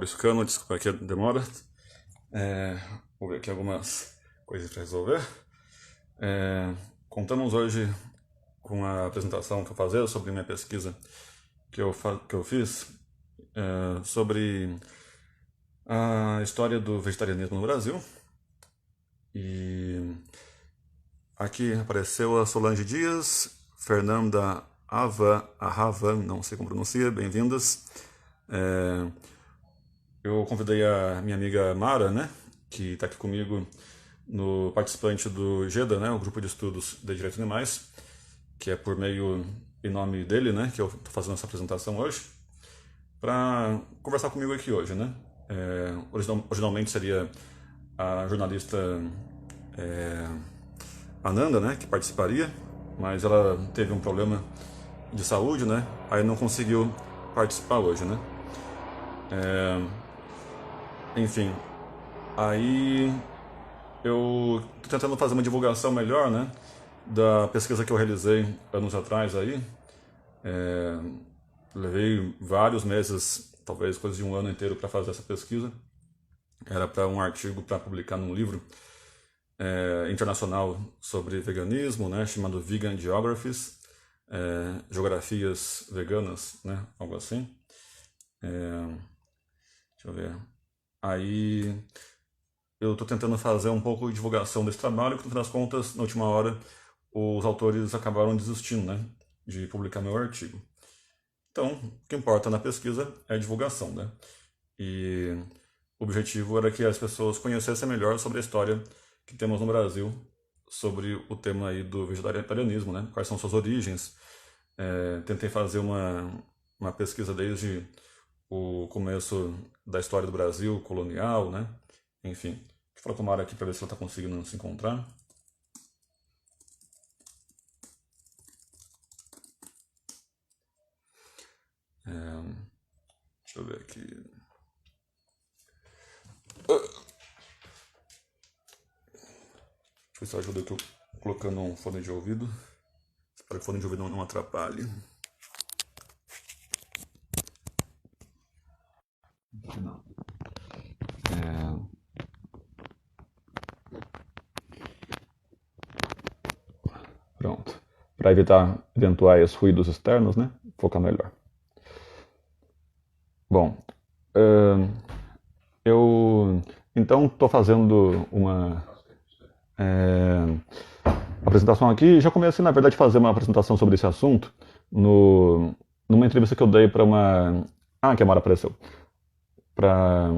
Maurício Cano, desculpa aqui a demora. É, Vou ver aqui algumas coisas para resolver. É, Contamos hoje com a apresentação que eu fazer sobre minha pesquisa que eu fiz sobre a história do vegetarianismo no Brasil. E aqui apareceu a Solange Dias, Fernanda Arravan, não sei como pronuncia, bem-vindas. Eu convidei a minha amiga Mara, né, que está aqui comigo, no participante do GEDA, né, o Grupo de Estudos de Direitos Animais, que é por meio e nome dele, né, que eu estou fazendo essa apresentação hoje, para conversar comigo aqui hoje, né. Originalmente seria a jornalista Ananda, né, que participaria, mas ela teve um problema de saúde, né, aí não conseguiu participar hoje, né. Enfim, aí eu tô tentando fazer uma divulgação melhor, né, da pesquisa que eu realizei anos atrás aí. Levei vários meses, talvez coisa de um ano inteiro para fazer essa pesquisa. Era para um artigo para publicar num livro internacional sobre veganismo, né, chamado Vegan Geographies, geografias veganas, né, algo assim. Deixa eu ver. Aí eu estou tentando fazer um pouco de divulgação desse trabalho, que no final das contas, na última hora, os autores acabaram desistindo, né, de publicar meu artigo. Então, o que importa na pesquisa é a divulgação, né? E o objetivo era que as pessoas conhecessem melhor sobre a história que temos no Brasil sobre o tema aí do vegetarianismo, né? Quais são suas origens. Tentei fazer uma pesquisa desde o começo da história do Brasil, colonial, né? Enfim, deixa eu falar com a Mara aqui para ver se ela está conseguindo se encontrar. Deixa eu ver aqui. Deixa eu ver se ajuda aqui eu colocando um fone de ouvido. Espero que o fone de ouvido não atrapalhe. Não. Pronto. Para evitar eventuais ruídos externos, né? Focar melhor. Bom, eu então estou fazendo uma apresentação aqui. Já comecei, na verdade, a fazer uma apresentação sobre esse assunto numa entrevista que eu dei para uma. Ah, que a Mara apareceu. Para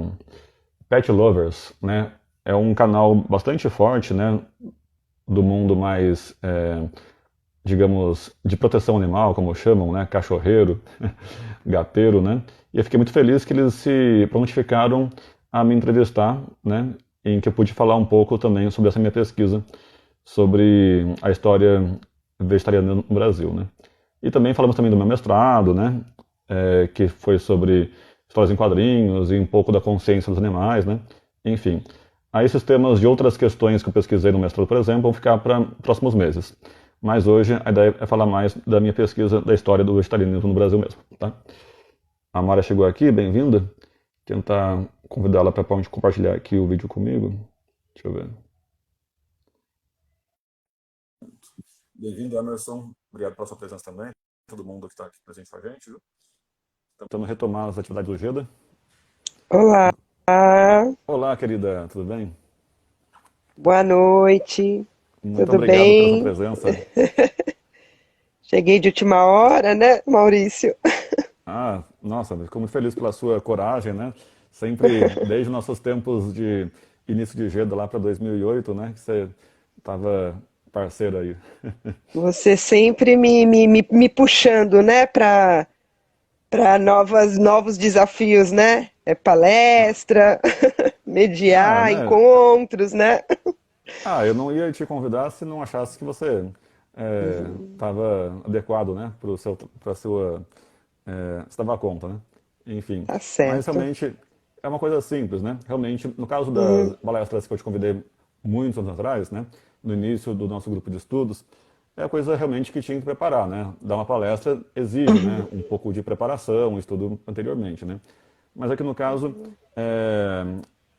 Pet Lovers, né? É um canal bastante forte, né? Do mundo mais, digamos, de proteção animal, como chamam, né? Cachorreiro, gateiro, né? E eu fiquei muito feliz que eles se prontificaram a me entrevistar, né? Em que eu pude falar um pouco também sobre essa minha pesquisa sobre a história vegetariana no Brasil, né? E também falamos também do meu mestrado, né? Que foi sobre histórias em quadrinhos e um pouco da consciência dos animais, né? Enfim. Aí esses temas de outras questões que eu pesquisei no mestrado, por exemplo, vão ficar para próximos meses. Mas hoje a ideia é falar mais da minha pesquisa da história do vegetarianismo no Brasil mesmo, tá? A Mara chegou aqui, bem-vinda. Tentar convidá-la para compartilhar aqui o vídeo comigo. Deixa eu ver. Bem-vindo, Emerson. Obrigado pela sua presença também. Todo mundo que está aqui presente com a gente, viu? Tentando retomar as atividades do GEDA. Olá, Olá, querida, tudo bem? boa noite, Muito tudo obrigado pela sua bem? presença. Cheguei de última hora, né, Maurício? Ah, nossa, fico muito feliz pela sua coragem, né? Sempre, desde nossos tempos de início de GEDA lá para 2008, né? Que você estava parceiro aí. Você sempre me puxando, né, para novos desafios, né? É palestra, Ah, mediar, né? encontros, né? Ah, eu não ia te convidar se não achasse que você estava adequado, né? Para sua, você estava à conta, né? Enfim, Tá mas certo. realmente é uma coisa simples, né? Realmente, no caso das palestras que eu te convidei muitos anos atrás, né? No início do nosso grupo de estudos, é a coisa realmente que tinha que preparar, né? Dar uma palestra exige, né? Um pouco de preparação, um estudo anteriormente, né? Mas aqui no caso é,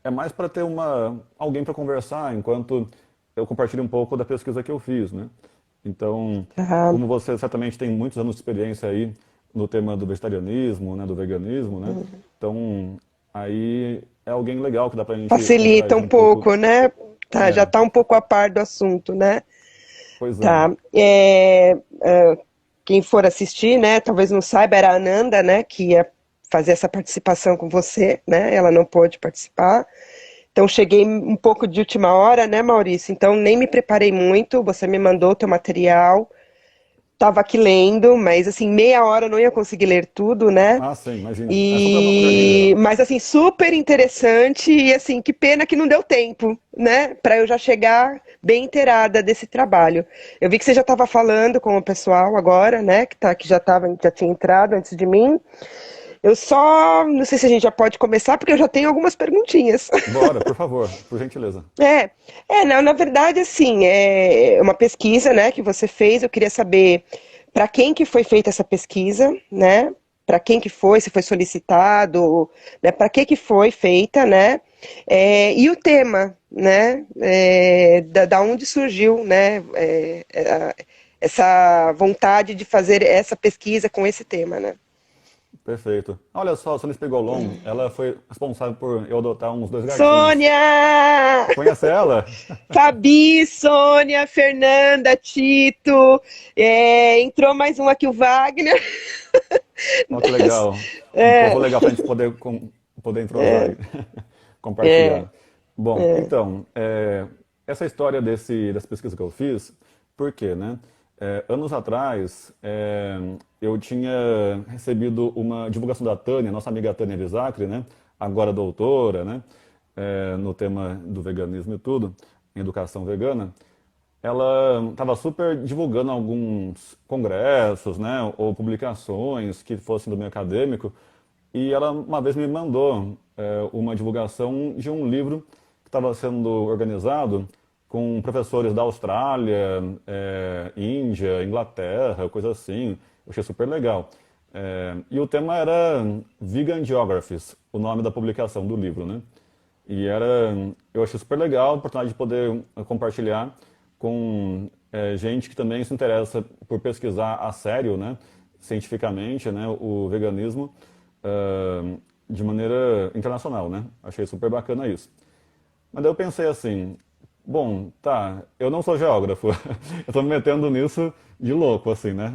é mais para ter alguém para conversar enquanto eu compartilho um pouco da pesquisa que eu fiz, né? Então, Tá. como você certamente tem muitos anos de experiência aí no tema do vegetarianismo, né, do veganismo, né? Então, aí é alguém legal que dá pra gente Facilita interagir um um pouco. pouco, né? Tá, já É, tá um pouco a par do assunto, né? pois é. Tá. Quem for assistir, né, talvez não saiba, era a Ananda, né, que ia fazer essa participação com você, né? Ela não pôde participar. Então cheguei um pouco de última hora, né, Maurício? Então nem me preparei muito. Você me mandou o teu material. Tava aqui lendo, mas assim, meia hora eu não ia conseguir ler tudo, né? Ah, sim, imagina. É só pra dar uma olhadinha já. Mas assim, super interessante e assim, que pena que não deu tempo, né, para eu já chegar bem inteirada desse trabalho. Eu vi que você já estava falando com o pessoal agora, né, que já tinha entrado antes de mim. Eu só não sei se a gente já pode começar porque eu já tenho algumas perguntinhas. Bora, por favor, por gentileza. É, não, na verdade, assim, é uma pesquisa, né, que você fez. Eu queria saber para quem que foi feita essa pesquisa, né? Para quem que foi, se foi solicitado, né? Para que foi feita, né? E o tema, né? Da onde surgiu, né? Essa vontade de fazer essa pesquisa com esse tema, né? Perfeito. Olha só, a Solis Pegolon, ela foi responsável por eu adotar uns dois gatinhos. Sônia! Conhece ela? Fabi, Sônia, Fernanda, Tito, entrou mais um aqui, o Wagner. Olha que legal. Um povo É, legal pra gente poder entrosar é, aí, é, compartilhar. Bom, então, essa história dessa pesquisa que eu fiz, por quê, né? Anos atrás, eu tinha recebido uma divulgação da Tânia, nossa amiga Tânia Visacri, né? Agora doutora, né? No tema do veganismo e tudo, em educação vegana. Ela estava super divulgando alguns congressos, né, ou publicações que fossem do meio acadêmico, e ela uma vez me mandou uma divulgação de um livro que estava sendo organizado com professores da Austrália, Índia, Inglaterra, coisa assim. Eu achei super legal. E o tema era Vegan Geographies, o nome da publicação do livro, né? E eu achei super legal a oportunidade de poder compartilhar com gente que também se interessa por pesquisar a sério, né, cientificamente, né, o veganismo de maneira internacional, né? Achei super bacana isso. Mas daí eu pensei assim, bom, tá, eu não sou geógrafo, eu estou me metendo nisso de louco, assim, né,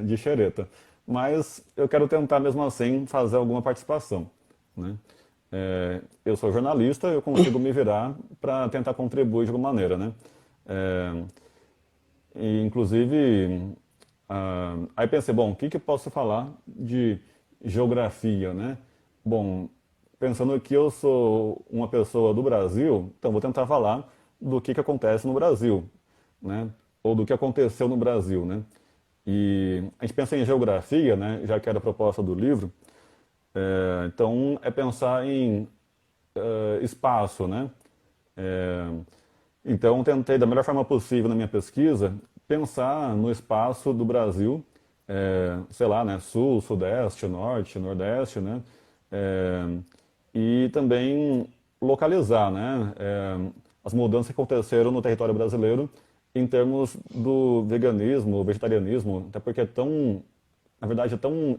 de xereta. Mas eu quero tentar mesmo assim fazer alguma participação, né? Eu sou jornalista, eu consigo me virar para tentar contribuir de alguma maneira, né? É, e inclusive, aí pensei, bom, o que que eu posso falar de geografia, né? Bom, pensando que eu sou uma pessoa do Brasil, então vou tentar falar do que acontece no Brasil, né? Ou do que aconteceu no Brasil, né? E a gente pensa em geografia, né? Já que era a proposta do livro, então é pensar em espaço, né? É, então tentei da melhor forma possível na minha pesquisa pensar no espaço do Brasil, sei lá, né? Sul, Sudeste, Norte, Nordeste, né? É, e também localizar, né? As mudanças que aconteceram no território brasileiro em termos do veganismo, vegetarianismo, até porque na verdade, é tão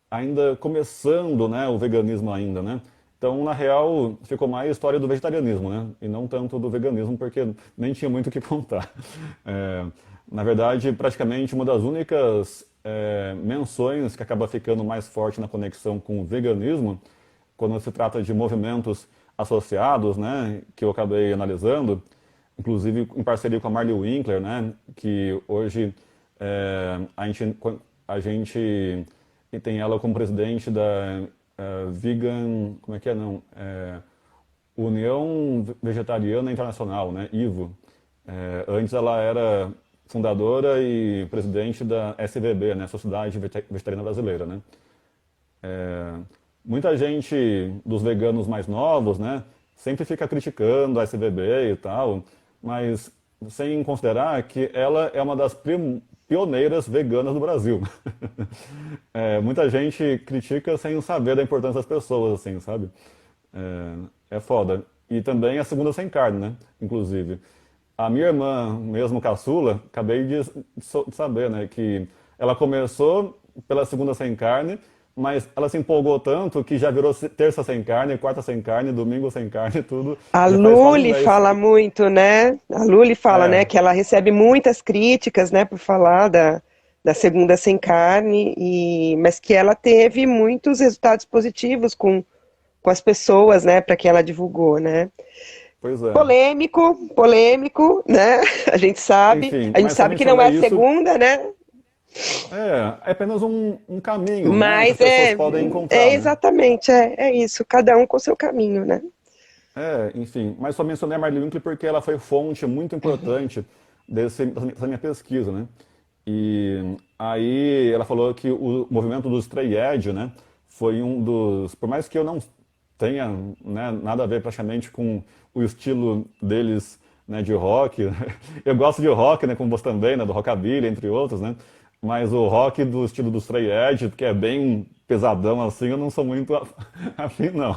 ainda começando, né, o veganismo ainda, né? Então, na real, ficou mais história do vegetarianismo, né? E não tanto do veganismo, porque nem tinha muito o que contar. Na verdade, praticamente uma das únicas menções que acaba ficando mais forte na conexão com o veganismo, quando se trata de movimentos associados, né, que eu acabei analisando, inclusive em parceria com a Marley Winkler, né, que hoje a gente tem ela como presidente da Vegan, como é que é, não? União Vegetariana Internacional, né, IVO. Antes ela era fundadora e presidente da SVB, né, Sociedade Vegetariana Brasileira, né. Muita gente dos veganos mais novos, né, sempre fica criticando a SVB e tal, mas sem considerar que ela é uma das pioneiras veganas do Brasil. Muita gente critica sem saber da importância das pessoas, assim, sabe? É foda. E também a segunda sem carne, né? Inclusive. A minha irmã, mesmo caçula, acabei de saber, né? Que ela começou pela segunda sem carne, mas ela se empolgou tanto que já virou terça sem carne, quarta sem carne, domingo sem carne, tudo. A Já faz quase um Luli mês. fala muito, né? A Luli fala, né, É, que ela recebe muitas críticas, né, por falar da segunda sem carne, mas que ela teve muitos resultados positivos com as pessoas, né, para que ela divulgou, né? pois é. Polêmico, polêmico, né? Enfim, A gente mas só sabe que não é mencionei a isso. segunda, né? É apenas um caminho, né? Que as Mas pessoas podem encontrar, é né? exatamente, é isso, cada um com o seu caminho, né? Enfim, mas só mencionei a Marli Winkler porque ela foi fonte muito importante dessa minha pesquisa, né? E aí ela falou que o movimento do Stray Edge, né, foi um dos, por mais que eu não tenha, né, nada a ver praticamente com o estilo deles, né, de rock, eu gosto de rock, né, como você também, né, do rockabilly, entre outros, né, mas o rock do estilo do Stray Edge, que é bem pesadão assim, eu não sou muito afim, não.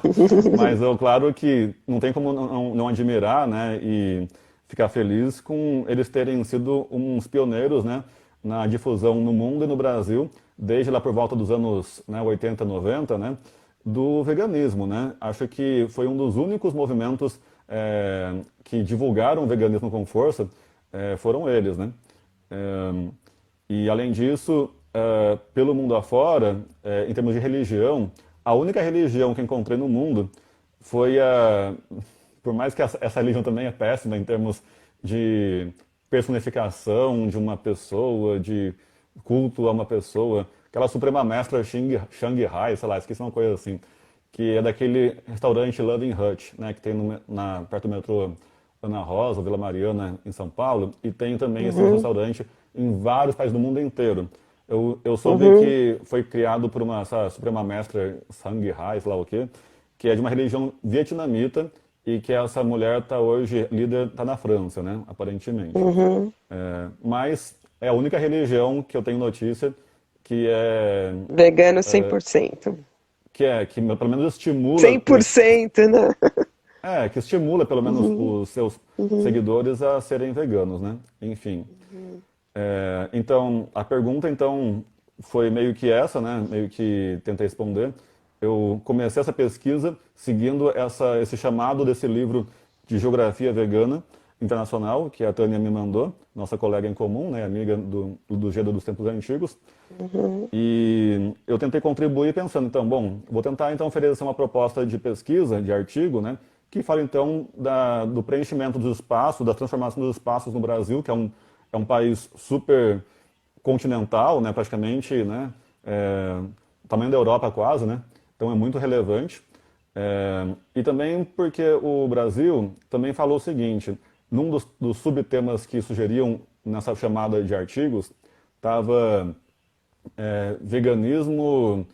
Mas eu, claro que não tem como não admirar, né, e ficar feliz com eles terem sido uns pioneiros, né, na difusão no mundo e no Brasil, desde lá por volta dos anos, né, 80, 90, né, do veganismo, né. Acho que foi um dos únicos movimentos que divulgaram o veganismo com força, foram eles, né. É, e além disso, pelo mundo afora, em termos de religião, a única religião que encontrei no mundo foi a. Por mais que essa religião também é péssima em termos de personificação de uma pessoa, de culto a uma pessoa, aquela Suprema Mestra Shanghai, sei lá, esqueci uma coisa assim, que é daquele restaurante Loving Hut, né, que tem perto do metrô Ana Rosa, Vila Mariana, em São Paulo, e tem também esse Uhum, restaurante em vários países do mundo inteiro. Eu soube uhum. que foi criado por essa Suprema Mestra Shanghai, sei lá o quê, que é de uma religião vietnamita e que essa mulher está hoje, líder, está na França, né, aparentemente. Uhum. Mas é a única religião que eu tenho notícia que é Vegano 100%. que pelo menos estimula cem por cento, né? que estimula pelo menos Uhum, os seus uhum, seguidores a serem veganos, né? Enfim. Então, a pergunta então foi meio que essa, né? Meio que tentei responder. Eu comecei essa pesquisa seguindo esse chamado desse livro de Geografia Vegana Internacional, que a Tânia me mandou, nossa colega em comum, né? Amiga do Geda dos Tempos Antigos. uhum, E eu tentei contribuir pensando, então, bom, vou tentar então oferecer uma proposta de pesquisa, de artigo, né, que fala então do preenchimento dos espaços, da transformação dos espaços no Brasil, que é um país super continental, né, praticamente, né, tamanho da Europa quase, né, então é muito relevante. E também porque o Brasil também falou o seguinte, num dos subtemas que sugeriam nessa chamada de artigos, estava veganismo,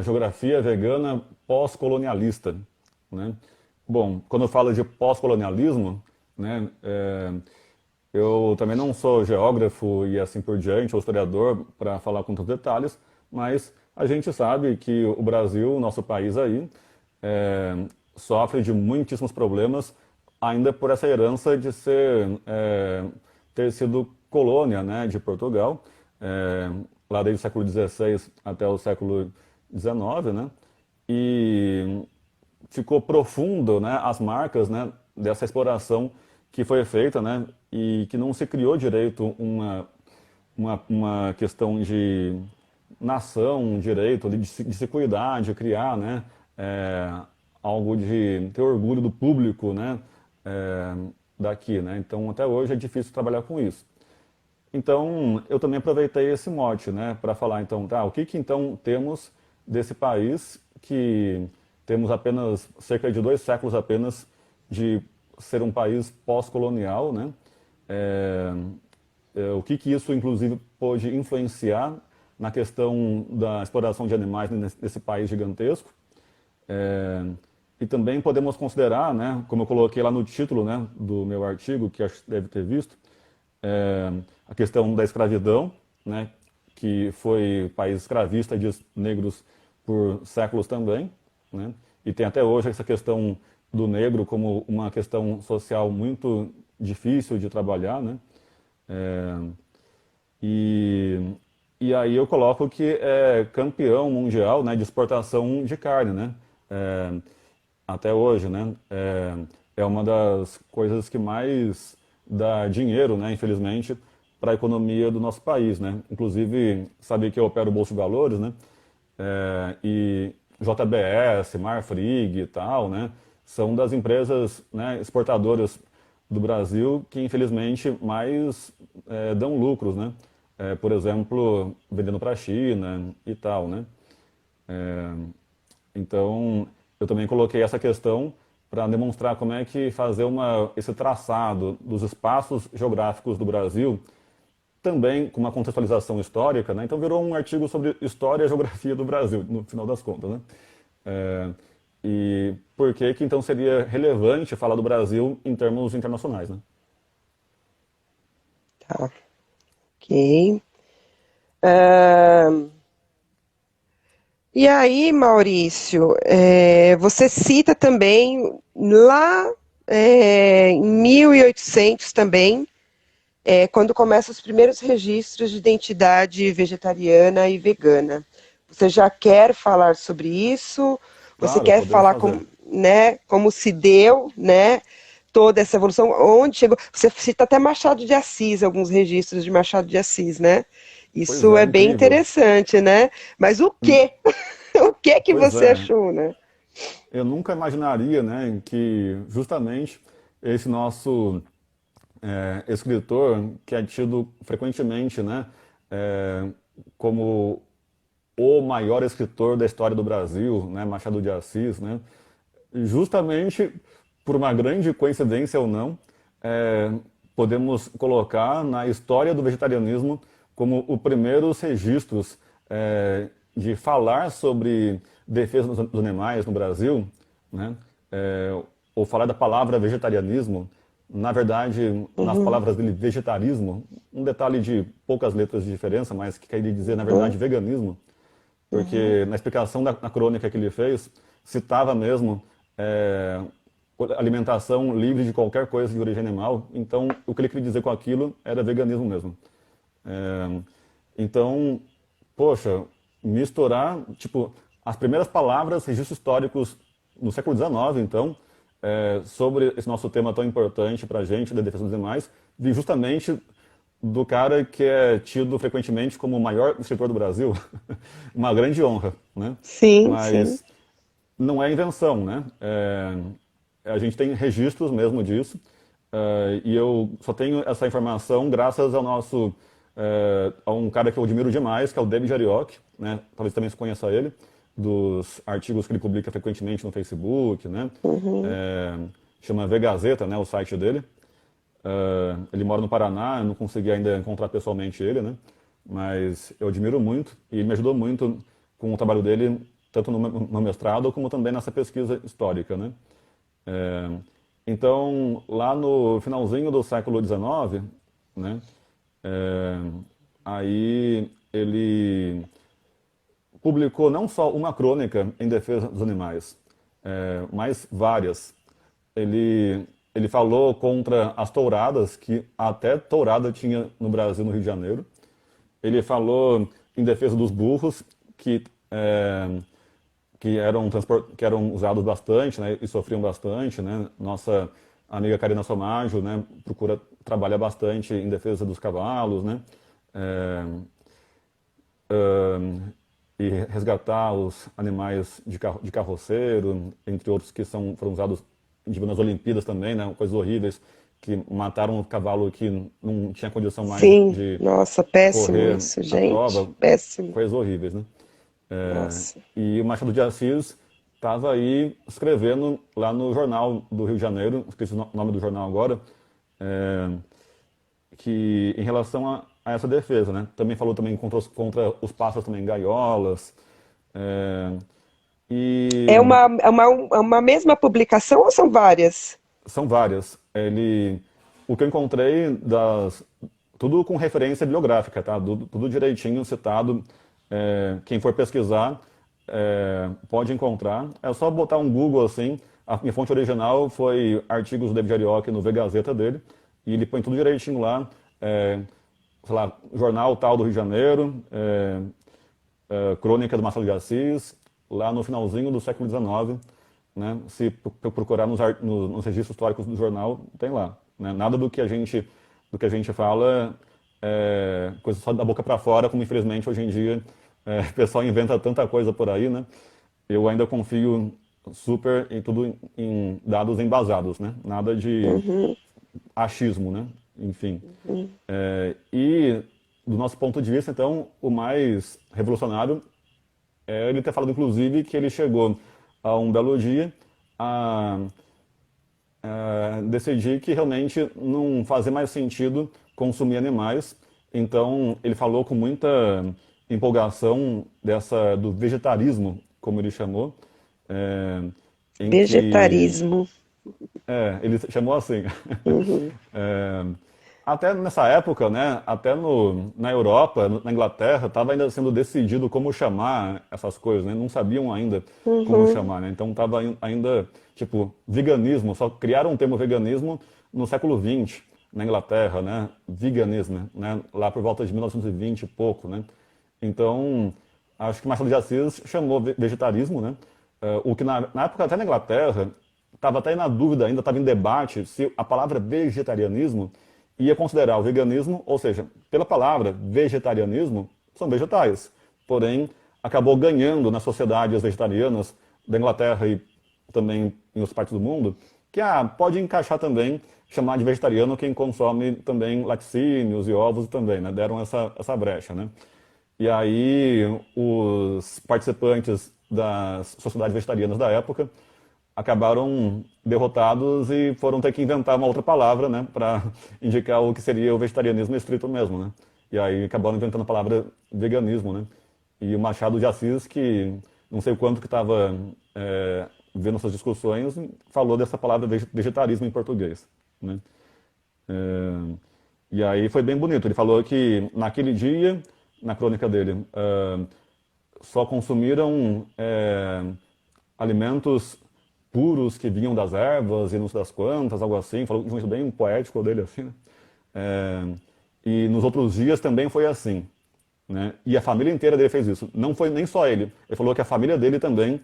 geografia vegana pós-colonialista, né? Bom, quando eu falo de pós-colonialismo, né, eu também não sou geógrafo e assim por diante, ou historiador para falar com tantos detalhes, mas a gente sabe que o Brasil, nosso país aí, é, sofre de muitíssimos problemas ainda por essa herança de ter sido colônia, né, de Portugal, é, lá desde o século XVI até o século XIX, né, e ficou profundo, né, as marcas, né, dessa exploração que foi feita, né, e que não se criou direito uma questão de nação, um direito de se cuidar, de criar, né, é, algo de ter orgulho do público, né, é, daqui, né. Então até hoje é difícil trabalhar com isso. Então, eu também aproveitei esse mote, né, para falar então, tá, o que que então temos desse país que temos apenas cerca de 2 séculos apenas de ser um país pós-colonial, né? É, o que que isso inclusive pode influenciar na questão da exploração de animais nesse país gigantesco? É, e também podemos considerar, né, como eu coloquei lá no título, né, do meu artigo, que acho que deve ter visto, a questão da escravidão, né, que foi país escravista de negros por séculos também, né, e tem até hoje essa questão do negro como uma questão social muito difícil de trabalhar, né, é, e, e aí eu coloco que é campeão mundial, né, de exportação de carne, né, é, até hoje, né, é uma das coisas que mais dá dinheiro, né, infelizmente, para a economia do nosso país, né. Inclusive, sabe que eu opero o Bolsa de Valores, né, e JBS, Marfrig e tal, né, são das empresas, né, exportadoras do Brasil que infelizmente mais dão lucros, né? Por exemplo, vendendo para a China e tal, né? Então, eu também coloquei essa questão para demonstrar como é que fazer esse traçado dos espaços geográficos do Brasil, também com uma contextualização histórica, né? Então virou um artigo sobre história e geografia do Brasil, no final das contas, né? É, e por que que então seria relevante falar do Brasil em termos internacionais, né? Tá, ok. Ah, e aí, Maurício, você cita também lá em 1800 também, quando começam os primeiros registros de identidade vegetariana e vegana. Você já quer falar sobre isso? Você Claro, quer podemos falar fazer. né, como se deu, né, toda essa evolução, onde chegou? Você cita até Machado de Assis, alguns registros de Machado de Assis, né? Pois Isso é, é bem incrível. interessante, né? Mas o Hum, quê? O que que Pois você é, achou, né? eu nunca imaginaria, né, que justamente esse nosso escritor, que é tido frequentemente, né, é, como o maior escritor da história do Brasil, né, Machado de Assis, né, justamente por uma grande coincidência ou não, é, podemos colocar na história do vegetarianismo como os primeiros registros de falar sobre defesa dos animais no Brasil, né? Ou falar da palavra vegetarianismo, na verdade, nas Uhum, palavras dele, vegetarismo, um detalhe de poucas letras de diferença, mas que queria dizer, na uhum, verdade, veganismo, uhum, porque na explicação na crônica que ele fez, citava mesmo é, alimentação livre de qualquer coisa de origem animal, então o que ele queria dizer com aquilo era veganismo mesmo. É, então, poxa, misturar, tipo, as primeiras palavras, registros históricos no século XIX, então, sobre esse nosso tema tão importante para a gente, da defesa dos animais, vi justamente do cara que é tido frequentemente como o maior escritor do Brasil, uma grande honra, né? sim, sim. Mas não é invenção, né? A gente tem registros mesmo disso, e eu só tenho essa informação graças ao nosso a um cara que eu admiro demais, que é o David Arioch, né? Talvez também você conheça ele, dos artigos que ele publica frequentemente no Facebook, né? Uhum, É, chama V Gazeta, né? O site dele. Ele mora no Paraná, eu não consegui ainda encontrar pessoalmente ele, né? Mas eu admiro muito e ele me ajudou muito com o trabalho dele, tanto no mestrado como também nessa pesquisa histórica, né? É, então, lá no finalzinho do século XIX, né? é, aí ele publicou não só uma crônica em defesa dos animais, mas várias. Ele falou contra as touradas, que até tourada tinha no Brasil, no Rio de Janeiro. Ele falou em defesa dos burros, que, é, que eram usados bastante, né, e sofriam bastante, né. Nossa amiga Karina Somaggio, né, procura trabalhar bastante em defesa dos cavalos, né, é, e resgatar os animais de carroceiro, entre outros que foram usados nas Olimpíadas também, né, coisas horríveis, que mataram um cavalo que não tinha condição mais Sim, de nossa, péssimo correr isso, a gente, prova, péssimo. coisas horríveis, né? Nossa. E o Machado de Assis estava aí escrevendo lá no jornal do Rio de Janeiro, esqueci o nome do jornal agora, é, que em relação a essa defesa, né? Também falou também contra os pássaros também, gaiolas, é, É e uma mesma publicação ou são várias? são várias. O que eu encontrei tudo com referência bibliográfica, tá? Tudo direitinho citado. Quem for pesquisar pode encontrar. É só botar um Google assim. A minha fonte original foi artigos do David Arioch no V-Gazeta dele. E ele põe tudo direitinho lá. Sei lá, jornal tal do Rio de Janeiro, crônica do Machado de Assis, lá no finalzinho do século XIX, né? Se procurar nos registros históricos do jornal, tem lá, né? Nada do que a gente fala coisa só da boca para fora, como infelizmente hoje em dia o pessoal inventa tanta coisa por aí, né? Eu ainda confio super em tudo em dados embasados, né? Nada de Uhum, achismo, né? Enfim. uhum. E do nosso ponto de vista, então, o mais revolucionário é ele ter falado, inclusive, que ele chegou a um belo dia a decidir que realmente não fazia mais sentido consumir animais. Então, ele falou com muita empolgação do vegetarismo, como ele chamou, é, em que Vegetarismo. ele chamou assim. Uhum, É, até nessa época, né, até na Europa, na Inglaterra, estava ainda sendo decidido como chamar essas coisas, né? Não sabiam ainda como uhum. chamar, né? Então estava ainda, tipo, veganismo, só criaram o termo veganismo no século XX, na Inglaterra, né? Veganismo, né? Lá por volta de 1920 e vinte e pouco, né? Então, acho que Machado de Assis chamou vegetarismo, né? O que na época até na Inglaterra estava até na dúvida, ainda estava em debate se a palavra vegetarianismo ia considerar o veganismo, ou seja, pela palavra vegetarianismo, são vegetais. Porém, acabou ganhando nas sociedades vegetarianas da Inglaterra e também em outras partes do mundo, que pode encaixar também, chamar de vegetariano quem consome também laticínios e ovos também, né? Deram essa brecha, né? E aí os participantes das sociedades vegetarianas da época acabaram derrotados e foram ter que inventar uma outra palavra, né, para indicar o que seria o vegetarianismo estrito mesmo, né? E aí acabaram inventando a palavra veganismo, né? E o Machado de Assis, que não sei o quanto que estava vendo essas discussões, falou dessa palavra vegetarismo em português, né? É, e aí foi bem bonito. Ele falou que naquele dia, na crônica dele, só consumiram alimentos puros que vinham das ervas e não sei das quantas, algo assim. Falou de um jeito bem poético dele, assim, né? É, e nos outros dias também foi assim, né? E a família inteira dele fez isso. Não foi nem só ele. Ele falou que a família dele também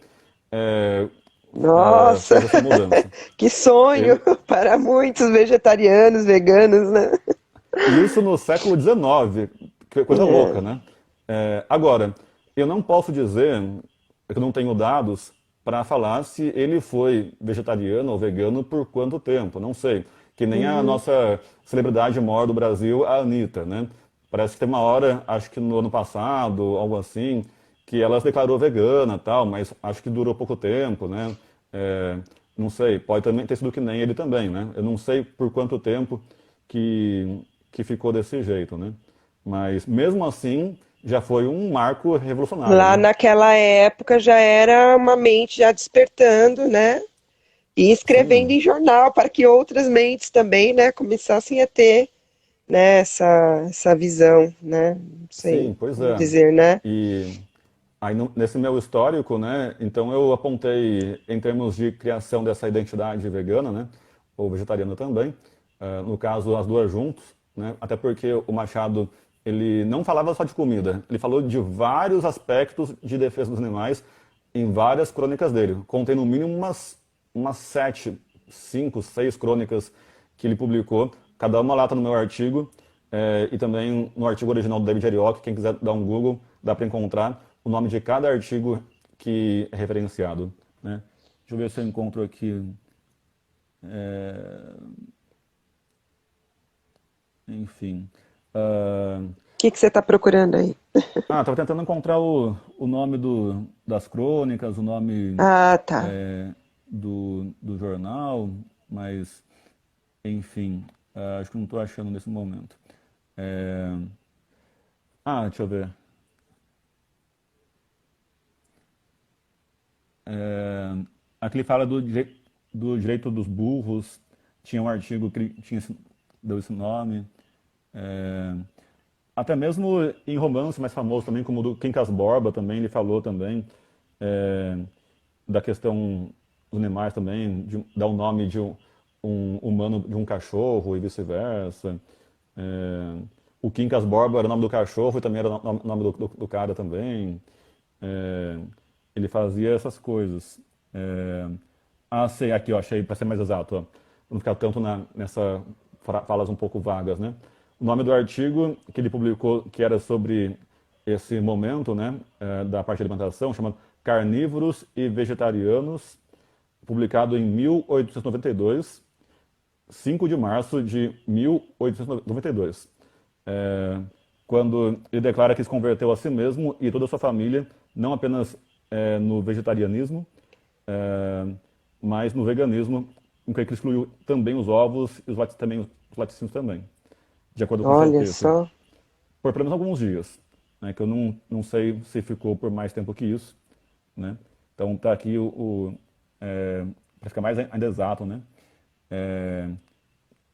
é, Nossa, fez essa mudança. que sonho Ele, para muitos vegetarianos, veganos, né? e isso no século XIX, que coisa louca, É. né? Agora, eu não posso dizer, eu não tenho dados para falar se ele foi vegetariano ou vegano por quanto tempo, não sei. Que nem a Uhum. nossa celebridade maior do Brasil, a Anitta, né? Parece que tem uma hora, acho que no ano passado, algo assim, que ela se declarou vegana e tal, mas acho que durou pouco tempo, né? É, não sei, pode também ter sido que nem ele também, né? Eu não sei por quanto tempo que, que ficou desse jeito, né? Mas mesmo assim, já foi um marco revolucionário, Lá né? naquela época já era uma mente já despertando, né? E escrevendo Sim, em jornal para que outras mentes também, né, começassem a ter, né, essa visão, né? Não sei sim, pois como é. dizer, né? E aí nesse meu histórico, né, então eu apontei em termos de criação dessa identidade vegana, né, ou vegetariana também, no caso as duas juntos, né, até porque o Machado ele não falava só de comida, ele falou de vários aspectos de defesa dos animais em várias crônicas dele. Contém no mínimo umas sete, cinco, seis crônicas que ele publicou, cada uma lá tá no meu artigo, e também no artigo original do David Arioch, quem quiser dar um Google, dá para encontrar o nome de cada artigo que é referenciado, né? Deixa eu ver se eu encontro aqui. Enfim. Que você está procurando aí? Estava tentando encontrar o nome das crônicas, o nome Ah, tá. do jornal, mas, enfim, acho que não estou achando nesse momento. É, deixa eu ver. Aqui ele fala do direito dos burros, tinha um artigo que deu esse nome. Até mesmo em romance mais famoso também, como o do Quincas Borba também, ele falou também é, da questão dos animais também, de dar o nome de um humano de um cachorro e vice-versa. É, o Quincas Borba era o nome do cachorro e também era o nome do cara também. É, ele fazia essas coisas. É, sei, aqui, ó, achei, para ser mais exato, ó, pra não ficar tanto nessa falas um pouco vagas, né? O nome do artigo que ele publicou, que era sobre esse momento, né, da parte de alimentação, chamado Carnívoros e Vegetarianos, publicado em 1892, 5 de março de 1892, é, quando ele declara que se converteu a si mesmo e toda a sua família, não apenas no vegetarianismo, é, mas no veganismo, em que ele excluiu também os ovos e também os laticínios também, de acordo com seu Olha texto, só. por pelo menos alguns dias, né, que eu não sei se ficou por mais tempo que isso, né? Então tá aqui para ficar mais ainda exato, né? É,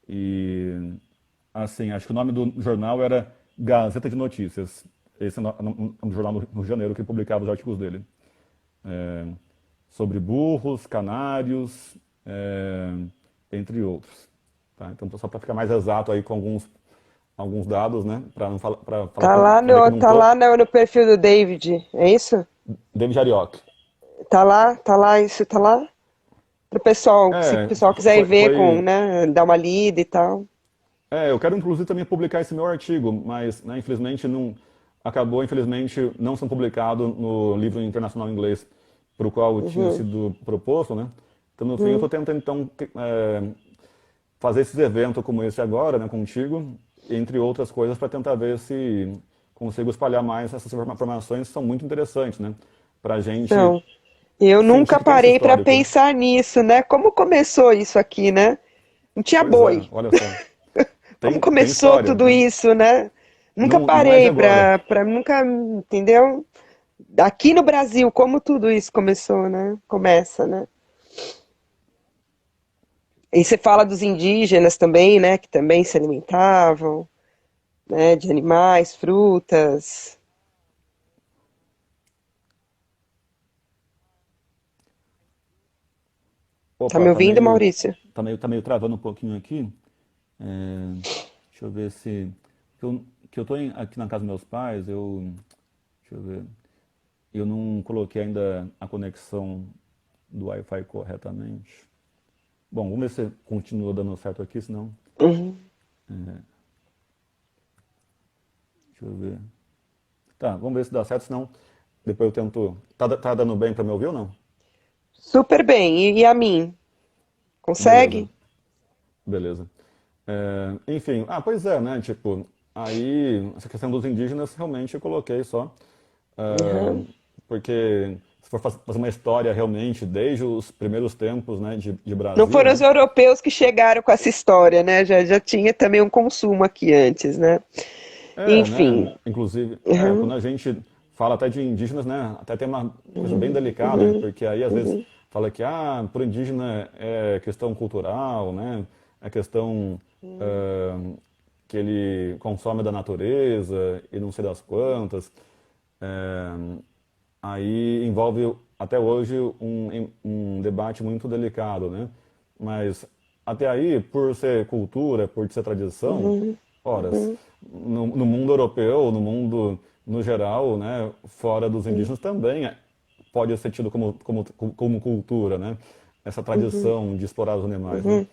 e assim, acho que o nome do jornal era Gazeta de Notícias. Esse é o jornal no Rio de Janeiro que publicava os artigos dele. É, sobre burros, canários, é, entre outros. Tá? Então, só para ficar mais exato aí com alguns dados, né? Para não falar, para ver que eu não Tá tô. lá no perfil do David, é isso? David Arioch. Tá lá, isso tá lá? Pro pessoal, se o É, pessoal quiser ir foi, ver com, foi, né, dar uma lida e tal. eu quero inclusive também publicar esse meu artigo, mas né, infelizmente não acabou, infelizmente não sendo publicado no livro internacional em inglês para o qual tinha Uhum, sido proposto, né? Então no fim eu uhum. estou tentando então fazer esses eventos como esse agora, né, contigo, entre outras coisas para tentar ver se consigo espalhar mais essas informações que são muito interessantes, né? Para a gente Então, eu sentir nunca que tem esse parei para histórico. pensar nisso, né? Como começou isso aqui, né? Não tinha Pois é, boi. olha só, Como tem começou história, tudo né? isso, né? Nunca Não é de parei agora. nunca, entendeu? Aqui no Brasil, como tudo isso começou, né? Começa, né? E você fala dos indígenas também, né? Que também se alimentavam, né? De animais, frutas. Tá Opa, me ouvindo, Maurício? tá meio travando um pouquinho aqui. É, deixa eu ver se. Que eu tô aqui na casa dos meus pais, deixa eu ver. Eu não coloquei ainda a conexão do Wi-Fi corretamente. Bom, vamos ver se continua dando certo aqui, senão. Uhum. Deixa eu ver. Tá, vamos ver se dá certo, senão depois eu tento. Tá dando bem pra me ouvir ou não? Super bem. E a mim? Beleza, Consegue? beleza. Enfim, pois é, né? Tipo, aí essa questão dos indígenas realmente eu coloquei só. Uhum. Porque se for fazer uma história realmente, desde os primeiros tempos, né, de Não Brasil, foram os né? europeus que chegaram com essa história, né? Já tinha também um consumo aqui antes, né? Né? Enfim. Inclusive, quando Uhum, a gente fala até de indígenas, né? Até tem uma coisa bem uhum, delicada, né? uhum, Porque aí às vezes uhum, fala que, por indígena é questão cultural, né? É questão que ele consome da natureza e não sei das quantas. É, aí envolve até hoje um debate muito delicado, né? Mas até aí, por ser cultura, por ser tradição, uhum, horas, uhum, no mundo europeu, no mundo no geral, né, fora dos indígenas também pode ser tido como cultura, né? Essa uhum, tradição de explorar os animais, né? uhum.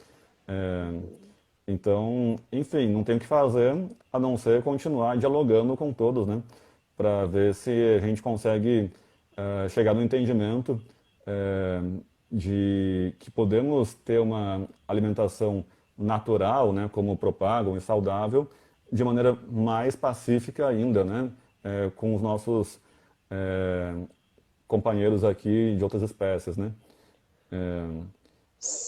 É, então, enfim, não tem o que fazer a não ser continuar dialogando com todos, né? Para ver se a gente consegue chegar no entendimento eh, de que podemos ter uma alimentação natural, né? Como propagam e saudável, de maneira mais pacífica ainda, né? Com os nossos eh, companheiros aqui de outras espécies, né? Eh,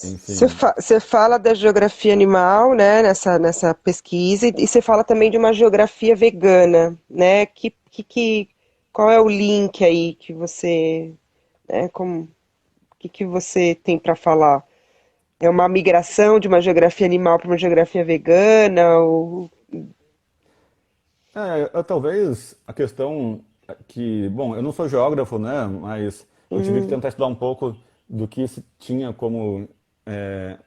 enfim, Você fala da geografia animal, né, nessa pesquisa, e você fala também de uma geografia vegana, né? Qual é o link aí que você, né, que você tem para falar? É uma migração de uma geografia animal para uma geografia vegana? Ou... Talvez a questão que, bom, eu não sou geógrafo, né, mas eu tive que Hum, tentar estudar um pouco do que se tinha como é,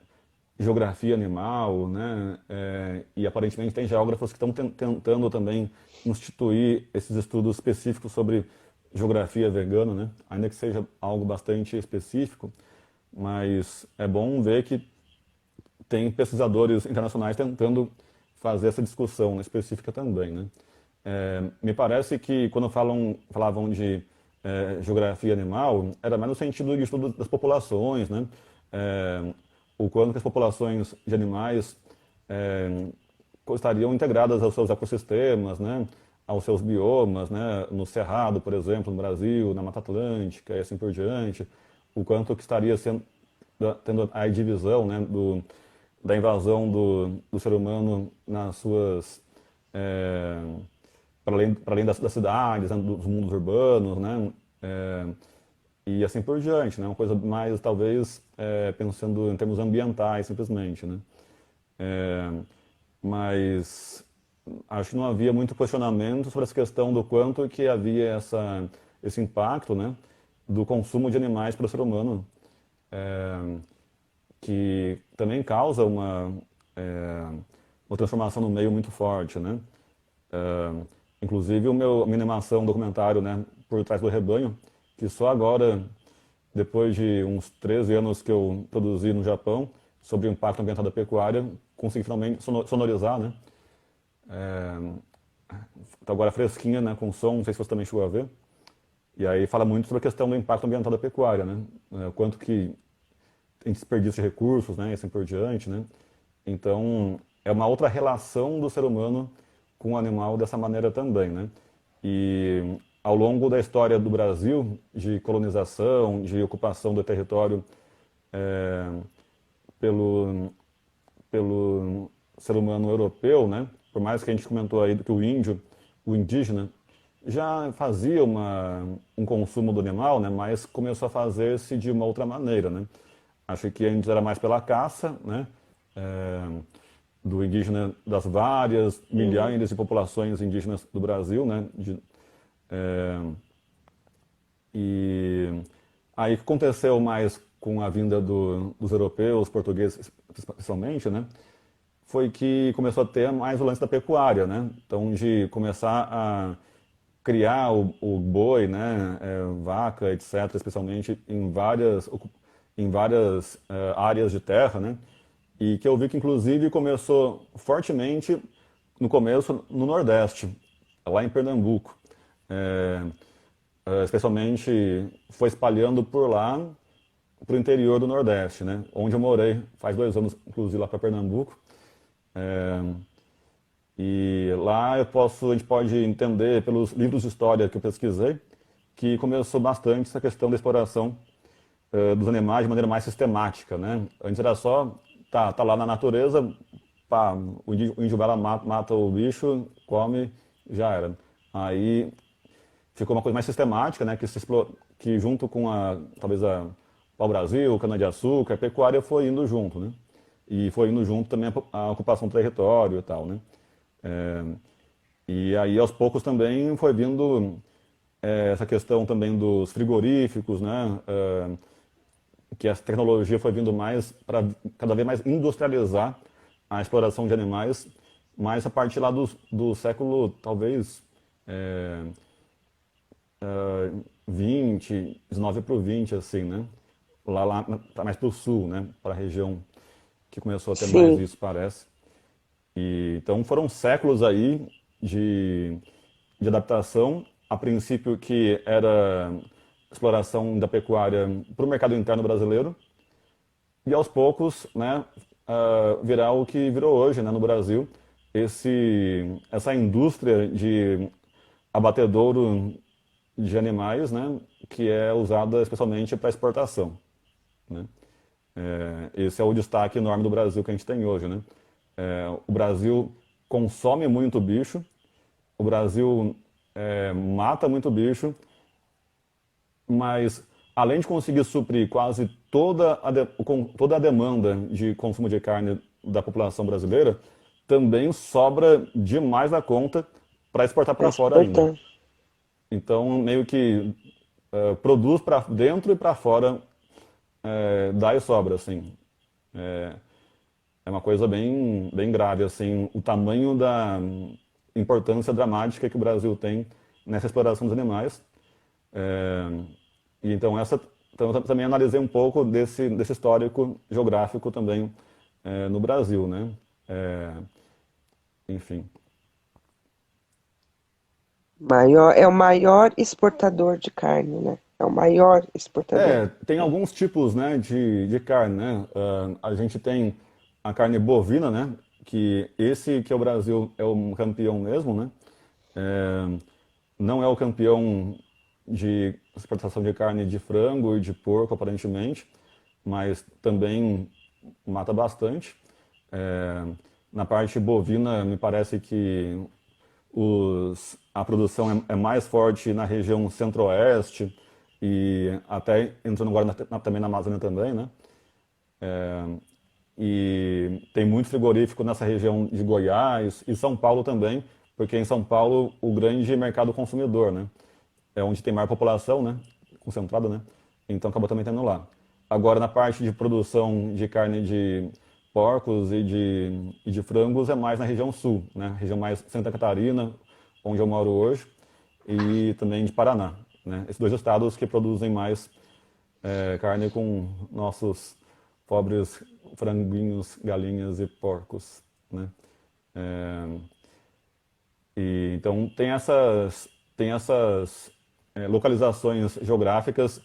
geografia animal, né, e aparentemente tem geógrafos que estão tentando também instituir esses estudos específicos sobre geografia vegana, né, ainda que seja algo bastante específico, mas é bom ver que tem pesquisadores internacionais tentando fazer essa discussão, né, específica também, né. Me parece que quando falavam de geografia animal, era mais no sentido de estudo das populações, né? É, o quanto que as populações de animais é, estariam integradas aos seus ecossistemas, né? Aos seus biomas, né? No Cerrado, por exemplo, no Brasil, na Mata Atlântica e assim por diante. O quanto que estaria tendo a divisão, né? Da invasão do ser humano nas suas é, para além das cidades, né, dos mundos urbanos, né, é, e assim por diante, né, uma coisa mais talvez pensando em termos ambientais simplesmente, né, é, mas acho que não havia muito questionamento sobre essa questão do quanto que havia esse impacto, né, do consumo de animais para o ser humano, é, que também causa é, uma transformação no meio muito forte, né? É, inclusive a minha animação, um documentário, né, Por Trás do Rebanho, que só agora, depois de uns 13 anos que eu produzi no Japão, sobre o impacto ambiental da pecuária, consegui finalmente sonorizar, né? Tá agora fresquinha, né, com som, não sei se você também chegou a ver. E aí fala muito sobre a questão do impacto ambiental da pecuária, né? Quanto que tem desperdício de recursos, né, e assim por diante, né? Então, é uma outra relação do ser humano com o animal dessa maneira também, né? E ao longo da história do Brasil, de colonização, de ocupação do território é, pelo, pelo ser humano europeu, né? Por mais que a gente comentou aí que o índio, o indígena, já fazia um consumo do animal, né? Mas começou a fazer-se de uma outra maneira, né? Acho que antes era mais pela caça, né? É, do indígena, das várias uhum, milhares de populações indígenas do Brasil, né? É, e aí o que aconteceu mais com a vinda dos europeus, portugueses especialmente, né? Foi que começou a ter mais o lance da pecuária, né? Então de começar a criar o boi, né? Vaca, etc., especialmente em várias áreas de terra, né? E que eu vi que inclusive começou fortemente no começo no Nordeste, lá em Pernambuco. É, especialmente foi espalhando por lá, para o interior do Nordeste, né? Onde eu morei faz 2 anos, inclusive lá para Pernambuco. É, e lá a gente pode entender pelos livros de história que eu pesquisei, que começou bastante essa questão da exploração dos animais de maneira mais sistemática, né? Antes era só, tá lá na natureza, pá, o índio vai lá, mata o bicho, come, já era. Aí ficou uma coisa mais sistemática, né? Que junto com talvez a pau-brasil, cana-de-açúcar, a pecuária foi indo junto, né? E foi indo junto também a ocupação do território e tal, né? É, e aí aos poucos também foi vindo essa questão também dos frigoríficos, né? Que essa tecnologia foi vindo mais para cada vez mais industrializar a exploração de animais, mais a partir lá do século, talvez, é, 20, 19 para o 20, assim, né? Lá tá mais para o sul, né? Para a região que começou a ter mais sim. isso, parece. E, então foram séculos aí de adaptação, a princípio que era exploração da pecuária para o mercado interno brasileiro, e aos poucos, né, virar o que virou hoje, né, no Brasil, essa indústria de abatedouro de animais, né, que é usada especialmente para exportação, né? Esse é o destaque enorme do Brasil que a gente tem hoje, né? O Brasil consome muito bicho, o Brasil mata muito bicho, mas além de conseguir suprir quase toda a demanda de consumo de carne da população brasileira, também sobra demais da conta para exportar Para para fora ainda. exportar. Então, meio que produz para dentro e para fora, dá e sobra, assim. É uma coisa bem grave, assim, o tamanho da importância dramática que o Brasil tem nessa exploração dos animais. É, e então eu também analisei um pouco desse histórico geográfico também no Brasil, né? É, enfim. É o maior exportador de carne, né? É o maior exportador. Tem alguns tipos, né, de carne, né? A gente tem a carne bovina, né? Que esse que é o Brasil é o campeão mesmo, né? É, não é o campeão de exportação de carne de frango e de porco, aparentemente, mas também mata bastante. É, na parte bovina, me parece que a produção é mais forte na região centro-oeste e até entrando agora também na Amazônia também, né? E tem muito frigorífico nessa região de Goiás e São Paulo também, porque em São Paulo o grande mercado consumidor, né? É onde tem maior população, né? Concentrada, né? Então acabou também tendo lá. Agora na parte de produção de carne de porcos e de frangos é mais na região sul, né? Região mais Santa Catarina, onde eu moro hoje, e também de Paraná, né? Esses dois estados que produzem mais carne com nossos pobres franguinhos, galinhas e porcos, né? É, e então tem essas localizações geográficas,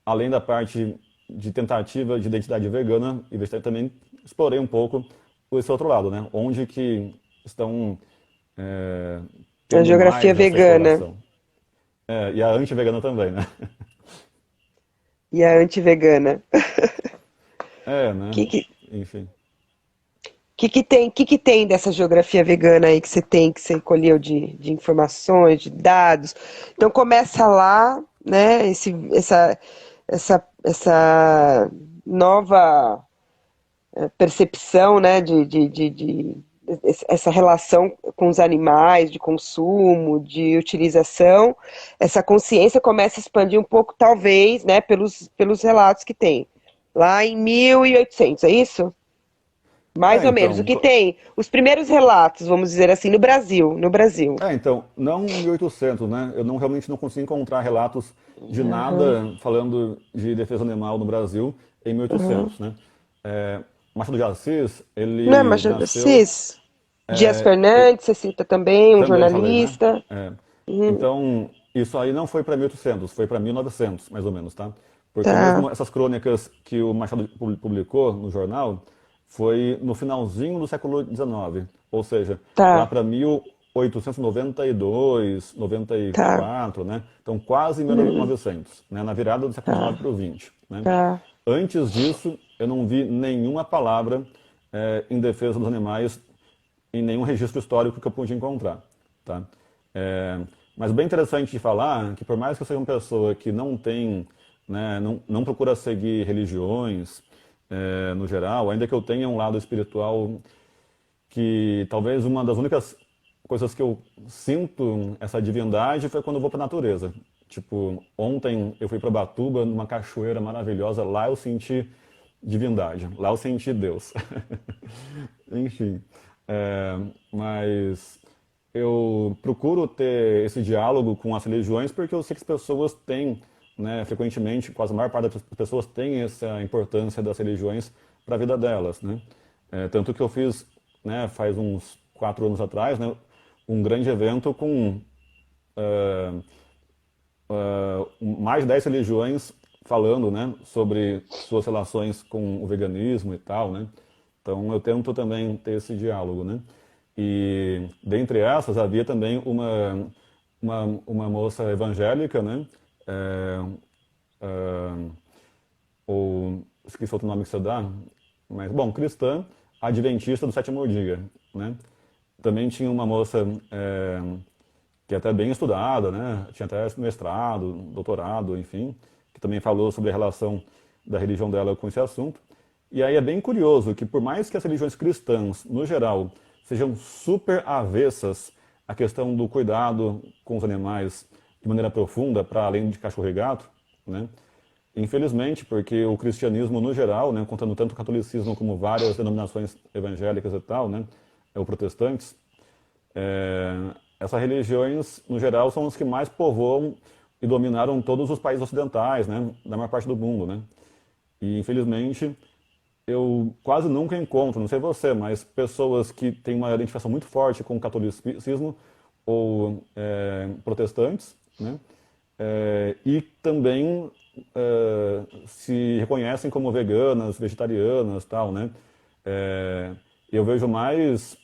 além da parte de tentativa de identidade vegana e vegetariana, também explorei um pouco esse outro lado, né? Onde que estão é, A tendo geografia mais essa vegana exploração. E a anti-vegana também, né? e a anti-vegana. Né? Que que, Enfim. que tem dessa geografia vegana aí que você colheu de informações, de dados? Então começa lá, né? Essa nova percepção, né? Essa relação com os animais, de consumo, de utilização, essa consciência começa a expandir um pouco, talvez, né? Pelos relatos que tem. Lá em 1800, é isso? Mais ou menos. O Então, que tem? Os primeiros relatos, vamos dizer assim, no Brasil. No Brasil. então, não 1800, né? Eu não realmente não consigo encontrar relatos de Aham, nada falando de defesa animal no Brasil em aham. 1800, né? É, Machado de Assis, Não é ele Machado de nasceu, Assis? Dias Fernandes, você cita também, um também falei, né? jornalista. É, Uhum, então, isso aí não foi para 1800, foi para 1900, mais ou menos, tá? Porque tá, mesmo essas crônicas que o Machado publicou no jornal foi no finalzinho do século XIX, ou seja, lá tá, para 1892, tá, 94, né? Então quase uhum, 1900, né? Na virada do século XIX tá, para o XX, né? tá. Antes disso, eu não vi nenhuma palavra em defesa dos animais em nenhum registro histórico que eu pude encontrar, tá? É, mas bem interessante de falar que por mais que eu seja uma pessoa que não tem, né, não procura seguir religiões no geral, ainda que eu tenha um lado espiritual que talvez uma das únicas coisas que eu sinto essa divindade foi quando eu vou para a natureza. Tipo, ontem eu fui para Batuba, numa cachoeira maravilhosa, lá eu senti divindade, lá eu senti Deus. Enfim, mas eu procuro ter esse diálogo com as religiões porque eu sei que as pessoas têm, né, frequentemente, quase a maior parte das pessoas tem essa importância das religiões para a vida delas, né? Tanto que eu fiz, né, faz uns 4 anos atrás, né, um grande evento com mais de 10 religiões falando, né, sobre suas relações com o veganismo e tal, né? Então eu tento também ter esse diálogo, né? E dentre essas havia também uma moça evangélica, né? É, é, ou esqueci outro nome que você dá, mas bom, cristã, adventista do sétimo dia, né? Também tinha uma moça que é até bem estudada, né? Tinha até mestrado, doutorado, enfim, que também falou sobre a relação da religião dela com esse assunto. E aí é bem curioso que por mais que as religiões cristãs, no geral, sejam super avessas a questão do cuidado com os animais de maneira profunda, para além de cachorro e gato, né? Infelizmente, porque o cristianismo no geral, né, contando tanto o catolicismo como várias denominações evangélicas e tal, né, ou protestantes, é, essas religiões, no geral, são as que mais povoam e dominaram todos os países ocidentais, né, da maior parte do mundo, né. E, infelizmente, eu quase nunca encontro, não sei você, mas pessoas que têm uma identificação muito forte com o catolicismo ou protestantes, né, e também se reconhecem como veganas, vegetarianas, tal, né. Eu vejo mais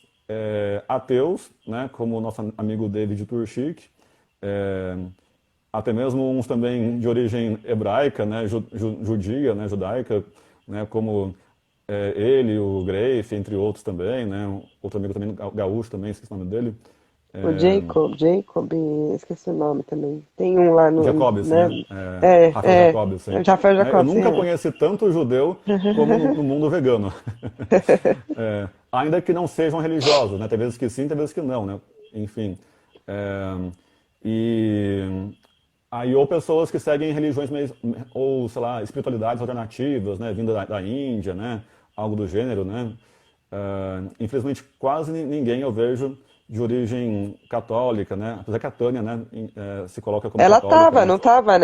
ateus, né, como o nosso amigo David Turchik, é, até mesmo uns também de origem hebraica, né, judia, né, judaica, né, como ele, o Grafe, entre outros também, né, outro amigo também gaúcho também, esqueci o nome dele, O Jacob, esqueci o nome também. Tem um lá no, Jacobs, né? né, Rafael Jacobs, É sim. o Rafael Né, eu Jacob, nunca sim. conheci tanto judeu como no mundo vegano. Ainda que não sejam religiosos, né, tem vezes que sim, tem vezes que não, né, enfim. É, e aí, ou pessoas que seguem religiões ou, sei lá, espiritualidades alternativas, né, vindo da Índia, né, algo do gênero, né. Infelizmente, quase ninguém eu vejo de origem católica, né, apesar que a Tânia, né, se coloca como Ela católica, tava, mas não tava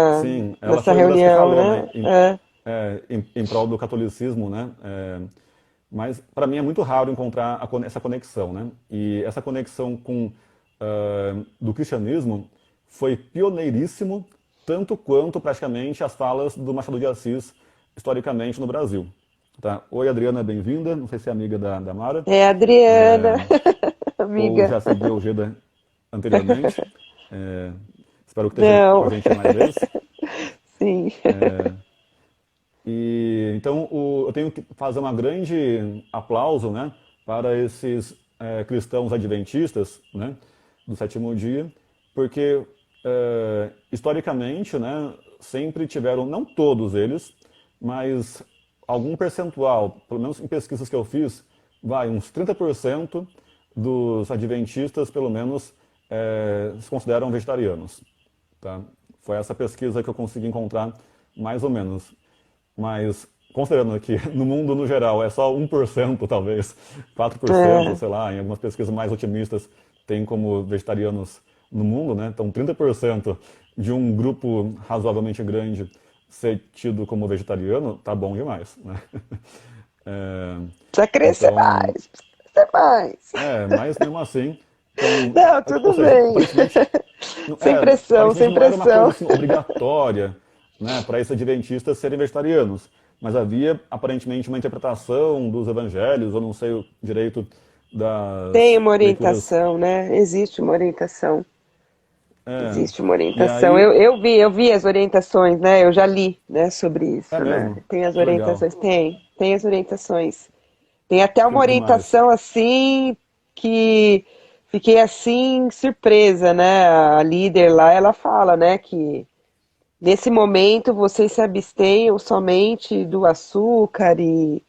sim, ela nessa foi uma das que reunião, falou, né, né? É. em prol do catolicismo, né, mas para mim é muito raro encontrar essa conexão, né? E essa conexão com do cristianismo foi pioneiríssimo, tanto quanto praticamente as falas do Machado de Assis historicamente no Brasil. Tá? Oi, Adriana, bem-vinda. Não sei se é amiga da Mara, É, Adriana, ou amiga. já seguiu o Geda anteriormente. É, espero que esteja com a Não, gente mais vezes. sim. E então eu tenho que fazer uma grande aplauso, né, para esses cristãos adventistas, né, do sétimo dia, porque historicamente, né, sempre tiveram, não todos eles, mas algum percentual, pelo menos em pesquisas que eu fiz, vai uns 30% dos adventistas, pelo menos, se consideram vegetarianos. Tá? Foi essa pesquisa que eu consegui encontrar, mais ou menos. Mas, considerando que no mundo no geral é só 1%, talvez, 4%, É. sei lá, em algumas pesquisas mais otimistas tem como vegetarianos no mundo, né? Então, 30% de um grupo razoavelmente grande ser tido como vegetariano, tá bom demais, né? É, Precisa crescer então, mais, precisa crescer mais. mas mesmo assim, então, Não, ou tudo seja, bem. aparentemente Sem pressão, aparentemente sem não era uma coisa pressão. assim, obrigatória, né, para esses adventistas serem vegetarianos, mas havia aparentemente uma interpretação dos evangelhos, eu não sei direito Tem das uma leituras. orientação, né? Existe uma orientação. É, Existe uma e orientação. aí, Eu vi as orientações, né? Eu já li, né, sobre é isso, né? mesmo, Tem as que legal, orientações, tem as orientações. Tem até uma que demais. orientação assim que fiquei assim surpresa, né? A líder lá, ela fala, né, que nesse momento vocês se abstenham somente do açúcar e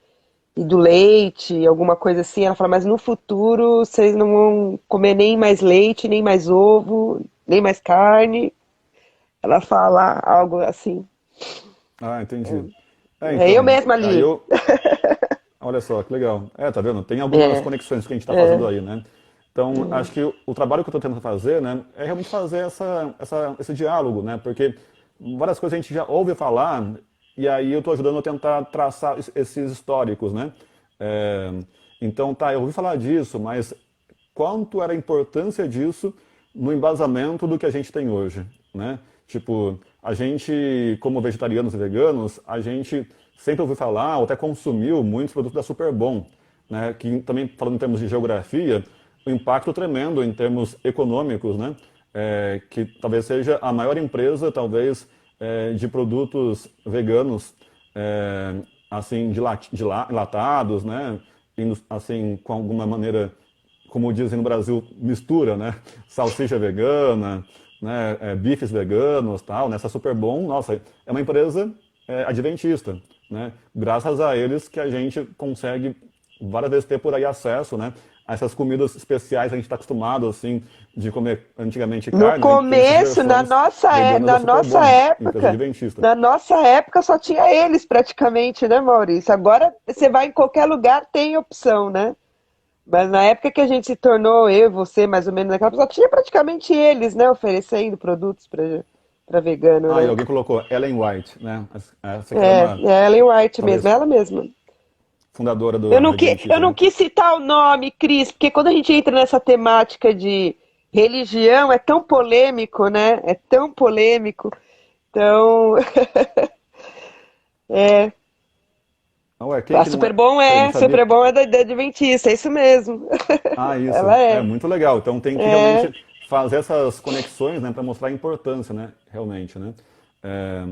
do leite, alguma coisa assim. Ela fala, mas no futuro vocês não vão comer nem mais leite, nem mais ovo, nem mais carne. Ela fala algo assim. Ah, entendi. É eu Então, mesma aí li. eu, olha só, que legal. Tá vendo? Tem algumas É, conexões que a gente está fazendo é. aí, né? Então, acho que o trabalho que eu estou tentando fazer, né, é realmente fazer esse diálogo, né? Porque várias coisas a gente já ouve falar e aí eu estou ajudando a tentar traçar esses históricos, né? É, então, tá, eu ouvi falar disso, mas quanto era a importância disso no embasamento do que a gente tem hoje, né? Tipo, a gente, como vegetarianos e veganos, a gente sempre ouviu falar, ou até consumiu muitos produtos da Superbom, né? Que também, falando em termos de geografia, o impacto tremendo em termos econômicos, né? Que talvez seja a maior empresa, talvez, de produtos veganos, assim, enlatados, né? Assim, com alguma maneira como dizem no Brasil, mistura, né? Salsicha vegana, né? Bifes veganos, tal. Nessa Superbom, nossa, é uma empresa adventista, né? Graças a eles que a gente consegue várias vezes ter por aí acesso, né? essas comidas especiais que a gente está acostumado, assim, de comer antigamente No carne, né? Tem essas começo, versões veganas na da Super nossa Bom, empresa época, adventista. na nossa época só tinha eles praticamente, né, Maurício? Agora você vai em qualquer lugar, tem opção, né? Mas na época que a gente se tornou, eu e você, mais ou menos naquela, só tinha praticamente eles, né, oferecendo produtos para vegano, Ah, e né? alguém colocou Ellen White, né? Essa que era É, uma, é a Ellen White mesmo, talvez, ela mesma. fundadora Eu do não, eu Adventista, não né? quis citar o nome, Cris, porque quando a gente entra nessa temática de religião, é tão polêmico, né? É tão polêmico. Então, é, Ah, ué, quem a que não é? Peraí, não sabia. Super Bom é da Adventista, é isso mesmo. Ah, isso. Ela É é. muito legal. Então tem que É, realmente fazer essas conexões, né, para mostrar a importância, né, realmente, né? É,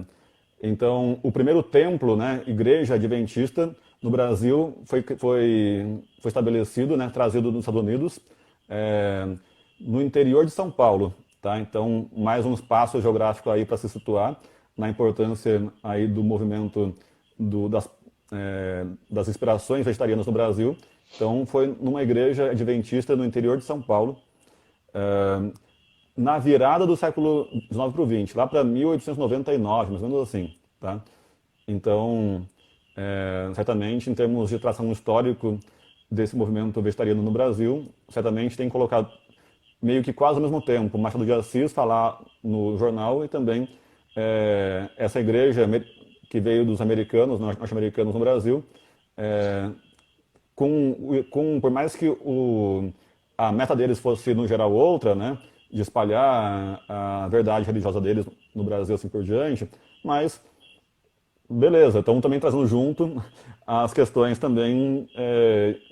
então, o primeiro templo, né, igreja adventista no Brasil foi estabelecido, né, trazido dos Estados Unidos, é, no interior de São Paulo, tá? Então, mais um espaço geográfico aí para se situar na importância aí do movimento das inspirações vegetarianas no Brasil. Então, foi numa igreja adventista no interior de São Paulo, na virada do século XIX para o XX, lá para 1899, mais ou menos assim, tá? Então, certamente, em termos de tração histórico desse movimento vegetariano no Brasil, certamente tem colocado meio que quase ao mesmo tempo Machado de Assis falar no jornal e também essa igreja que veio dos americanos, norte-americanos no Brasil, por mais que a meta deles fosse, no geral, outra, né, de espalhar a verdade religiosa deles no Brasil assim por diante, mas beleza, estamos também trazendo junto as questões também,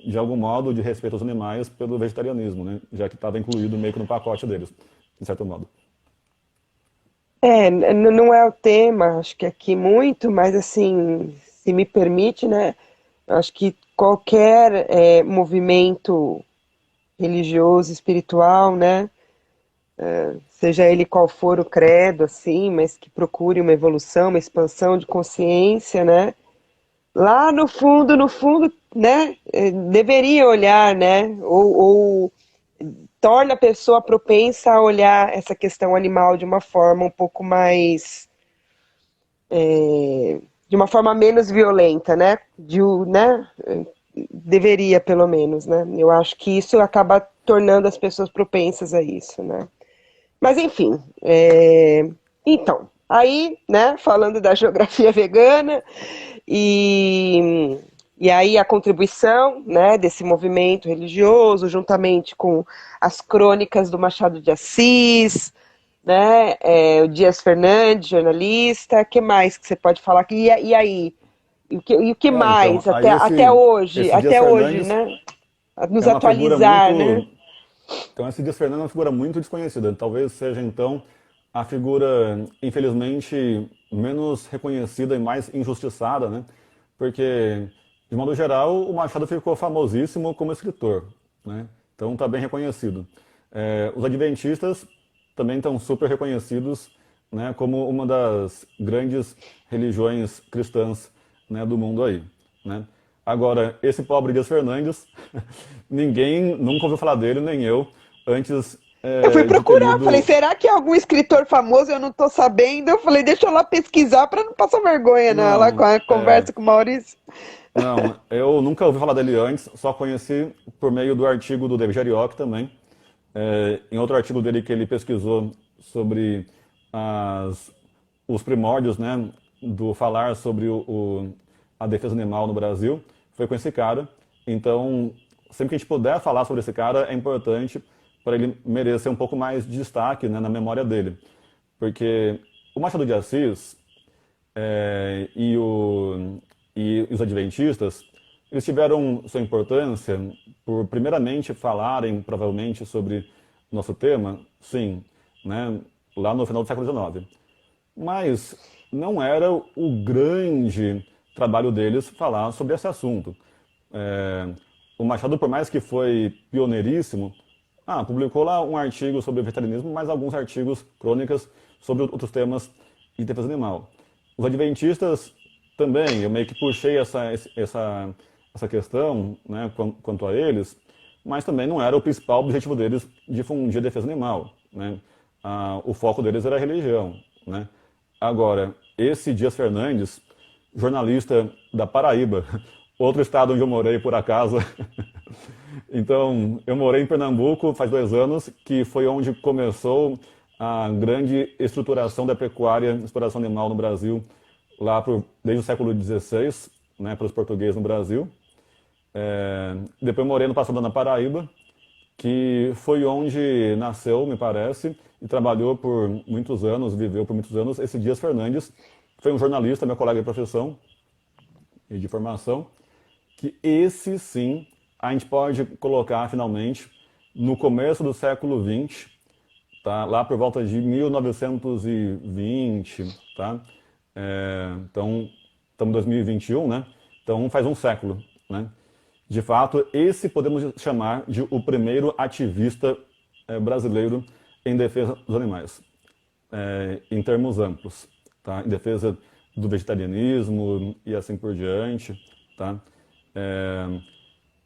de algum modo, de respeito aos animais pelo vegetarianismo, né, já que estava incluído meio que no pacote deles, de certo modo. não é o tema, acho que aqui muito, mas assim, se me permite, né? Acho que qualquer movimento religioso, espiritual, né? Seja ele qual for o credo, assim, mas que procure uma evolução, uma expansão de consciência, né? Lá no fundo, né? Deveria olhar, né? Ou torna a pessoa propensa a olhar essa questão animal de uma forma um pouco mais, de uma forma menos violenta, né? Né? Deveria, pelo menos, né? Eu acho que isso acaba tornando as pessoas propensas a isso, né? Mas enfim, então, aí, né, falando da geografia vegana e, e aí a contribuição, né, desse movimento religioso, juntamente com as crônicas do Machado de Assis, né, o Dias Fernandes, jornalista, que mais que você pode falar? E aí? E o que Então, mais aí esse Dias até hoje, Fernandes né? Nos é uma figura atualizar, né? muito. Então, esse Dias Fernandes é uma figura muito desconhecida. Talvez seja, então, a figura, infelizmente, menos reconhecida e mais injustiçada, né? Porque, de modo geral, o Machado ficou famosíssimo como escritor, né? Então, está bem reconhecido. Os adventistas também estão super reconhecidos, né, como uma das grandes religiões cristãs, né, do mundo aí, né? Agora, esse pobre Dias Fernandes, ninguém nunca ouviu falar dele, nem eu, antes Eu fui de ter procurar, falei, lido. será que é algum escritor famoso? Eu não tô sabendo. Eu falei, deixa eu lá pesquisar para não passar vergonha, né? Lá com Não, a conversa com o Maurício. não, eu nunca ouvi falar dele antes, só conheci por meio do artigo do David Arioch também. Em outro artigo dele que ele pesquisou sobre as, os primórdios, né, do falar sobre a defesa animal no Brasil, foi com esse cara. Então, sempre que a gente puder falar sobre esse cara, é importante para ele merecer um pouco mais de destaque, né, na memória dele. Porque o Machado de Assis é, e, o, e os adventistas, eles tiveram sua importância por, primeiramente, falarem, provavelmente, sobre nosso tema, sim, né, lá no final do século XIX. Mas não era o grande trabalho deles falar sobre esse assunto. É, o Machado, por mais que foi pioneiríssimo, publicou lá um artigo sobre vegetarianismo, mais alguns artigos, crônicas sobre outros temas de defesa animal. Os adventistas também, eu meio que puxei essa questão, né, quanto a eles, mas também não era o principal objetivo deles difundir a defesa animal, né? O foco deles era a religião, né? Agora, esse Dias Fernandes, jornalista da Paraíba, outro estado onde eu morei por acaso. Então, eu morei em Pernambuco faz 2 anos, que foi onde começou a grande estruturação da pecuária, exploração animal no Brasil, desde o século XVI, né, para os portugueses no Brasil. Depois morei no passado na Paraíba, que foi onde nasceu, me parece, e trabalhou por muitos anos, viveu por muitos anos, esse Dias Fernandes. Foi um jornalista, meu colega de profissão e de formação, que esse sim a gente pode colocar finalmente no começo do século XX, tá? Lá por volta de 1920, tá? Então, estamos em 2021, né? Então faz um século, né? De fato, esse podemos chamar de o primeiro ativista brasileiro em defesa dos animais, em termos amplos, tá? Em defesa do vegetarianismo e assim por diante, tá?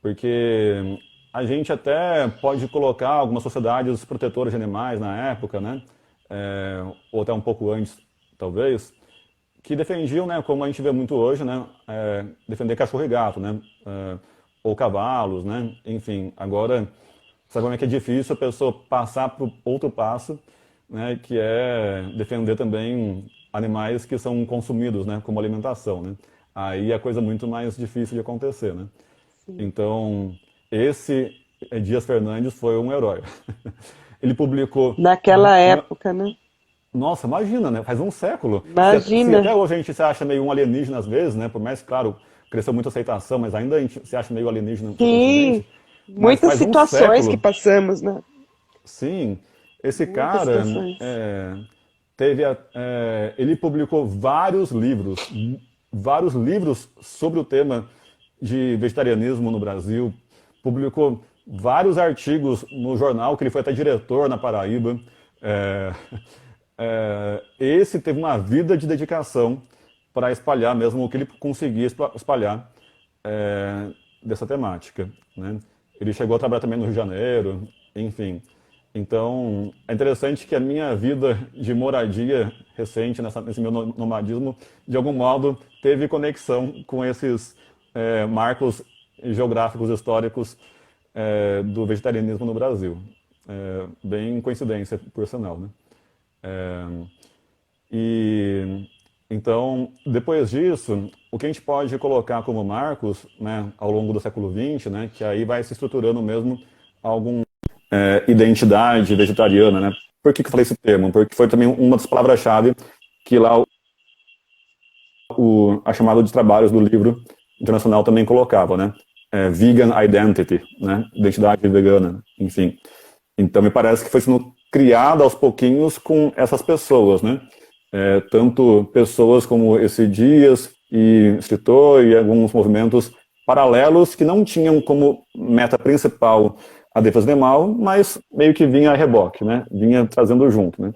Porque a gente até pode colocar algumas sociedades protetoras de animais na época, né? Ou até um pouco antes, talvez, que defendiam, né, como a gente vê muito hoje, né, defender cachorro e gato, né, ou cavalos, né, enfim. Agora, sabe como é que é difícil a pessoa passar para o outro passo, né, que é defender também animais que são consumidos, né, como alimentação, né. Aí é coisa muito mais difícil de acontecer, né. Então, esse Dias Fernandes foi um herói. Ele publicou... Naquela época, né? Nossa, imagina, né? Faz um século. Se Imagina. até hoje a gente se acha meio um alienígena às vezes, né? Por mais, claro, cresceu muito a aceitação, mas ainda a gente se acha meio alienígena no Sim, Ocidente. Mas muitas faz um situações que século, passamos, né? sim, esse Muitas cara situações. ele publicou vários livros sobre o tema de vegetarianismo no Brasil, publicou vários artigos no jornal, que ele foi até diretor na Paraíba. É, esse teve uma vida de dedicação para espalhar mesmo o que ele conseguia espalhar dessa temática, né? Ele chegou a trabalhar também no Rio de Janeiro, enfim. Então, é interessante que a minha vida de moradia recente, nesse meu nomadismo, de algum modo, teve conexão com esses marcos geográficos históricos do vegetarianismo no Brasil. Bem coincidência, por sinal, né? E então, depois disso, o que a gente pode colocar como marcos, né, ao longo do século XX, né, que aí vai se estruturando mesmo alguma identidade vegetariana, né? Por que eu falei esse termo? Porque foi também uma das palavras-chave que lá a chamada de trabalhos do livro internacional também colocava, né? Vegan identity, né? Identidade vegana, enfim. Então me parece que foi sendo criada aos pouquinhos com essas pessoas, né? Tanto pessoas como esse Dias e escritor e alguns movimentos paralelos que não tinham como meta principal a defesa animal, mas meio que vinha a reboque, né? Vinha trazendo junto, né?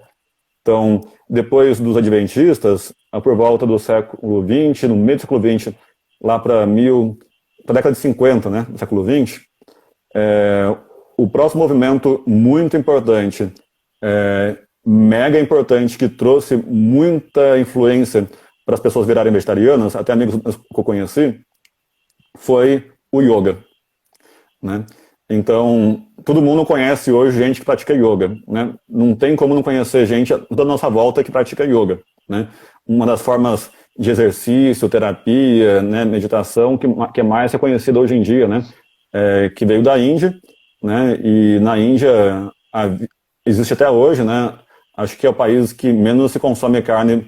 Então, depois dos adventistas, por volta do século XX, no meio do século XX, lá para a década de 50, né, do século XX, o próximo movimento muito importante, mega importante, que trouxe muita influência para as pessoas virarem vegetarianas, até amigos que eu conheci, foi o yoga, né? Então, todo mundo conhece hoje gente que pratica yoga, né? Não tem como não conhecer gente da nossa volta que pratica yoga, né? Uma das formas de exercício, terapia, né, meditação que é mais reconhecida hoje em dia, né? Que veio da Índia, né? E na Índia existe até hoje, né? Acho que é o país que menos se consome carne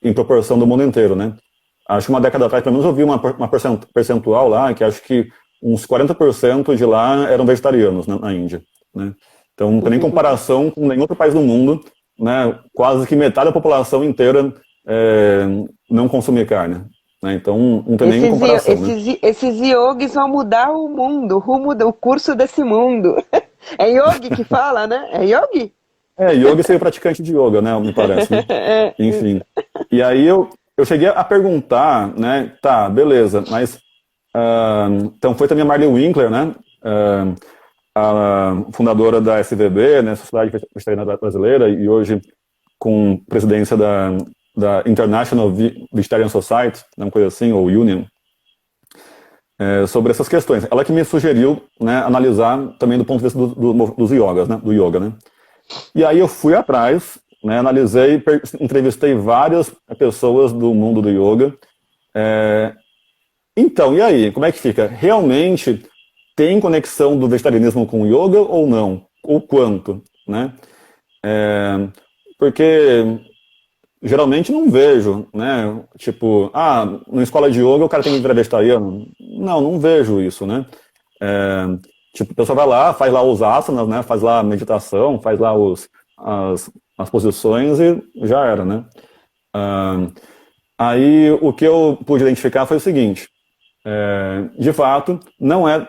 em proporção do mundo inteiro, né? Acho que uma década atrás, pelo menos eu vi uma percentual lá, que acho que uns 40% de lá eram vegetarianos, né, na Índia, né? Então não tem nem comparação com nenhum outro país do mundo, né? Quase que metade da população inteira não consumir carne, né? Então não tem nem comparação, né? Esses yogis vão mudar o mundo, o curso desse mundo. É yogi que fala, né? É yogi? Yogi seria praticante de yoga, né? Me parece, né? Enfim. E aí eu cheguei a perguntar, né? Tá, beleza, mas então foi também a Marlene Winkler, né? a fundadora da SVB, né, Sociedade Vegetariana Brasileira, e hoje com presidência da International Vegetarian Society, uma coisa assim, ou Union, sobre essas questões. Ela que me sugeriu, né, analisar também do ponto de vista dos yogas, né, do yoga, né. E aí eu fui atrás, né, analisei, entrevistei várias pessoas do mundo do yoga. Então, e aí, como é que fica? Realmente tem conexão do vegetarianismo com o yoga ou não? Ou quanto, né? Porque geralmente não vejo, né? Tipo, na escola de yoga o cara tem que virar vegetariano. Não vejo isso, né? Tipo, o pessoal vai lá, faz lá os asanas, né? Faz lá a meditação, faz lá as posições e já era, né? Aí o que eu pude identificar foi o seguinte: de fato, não é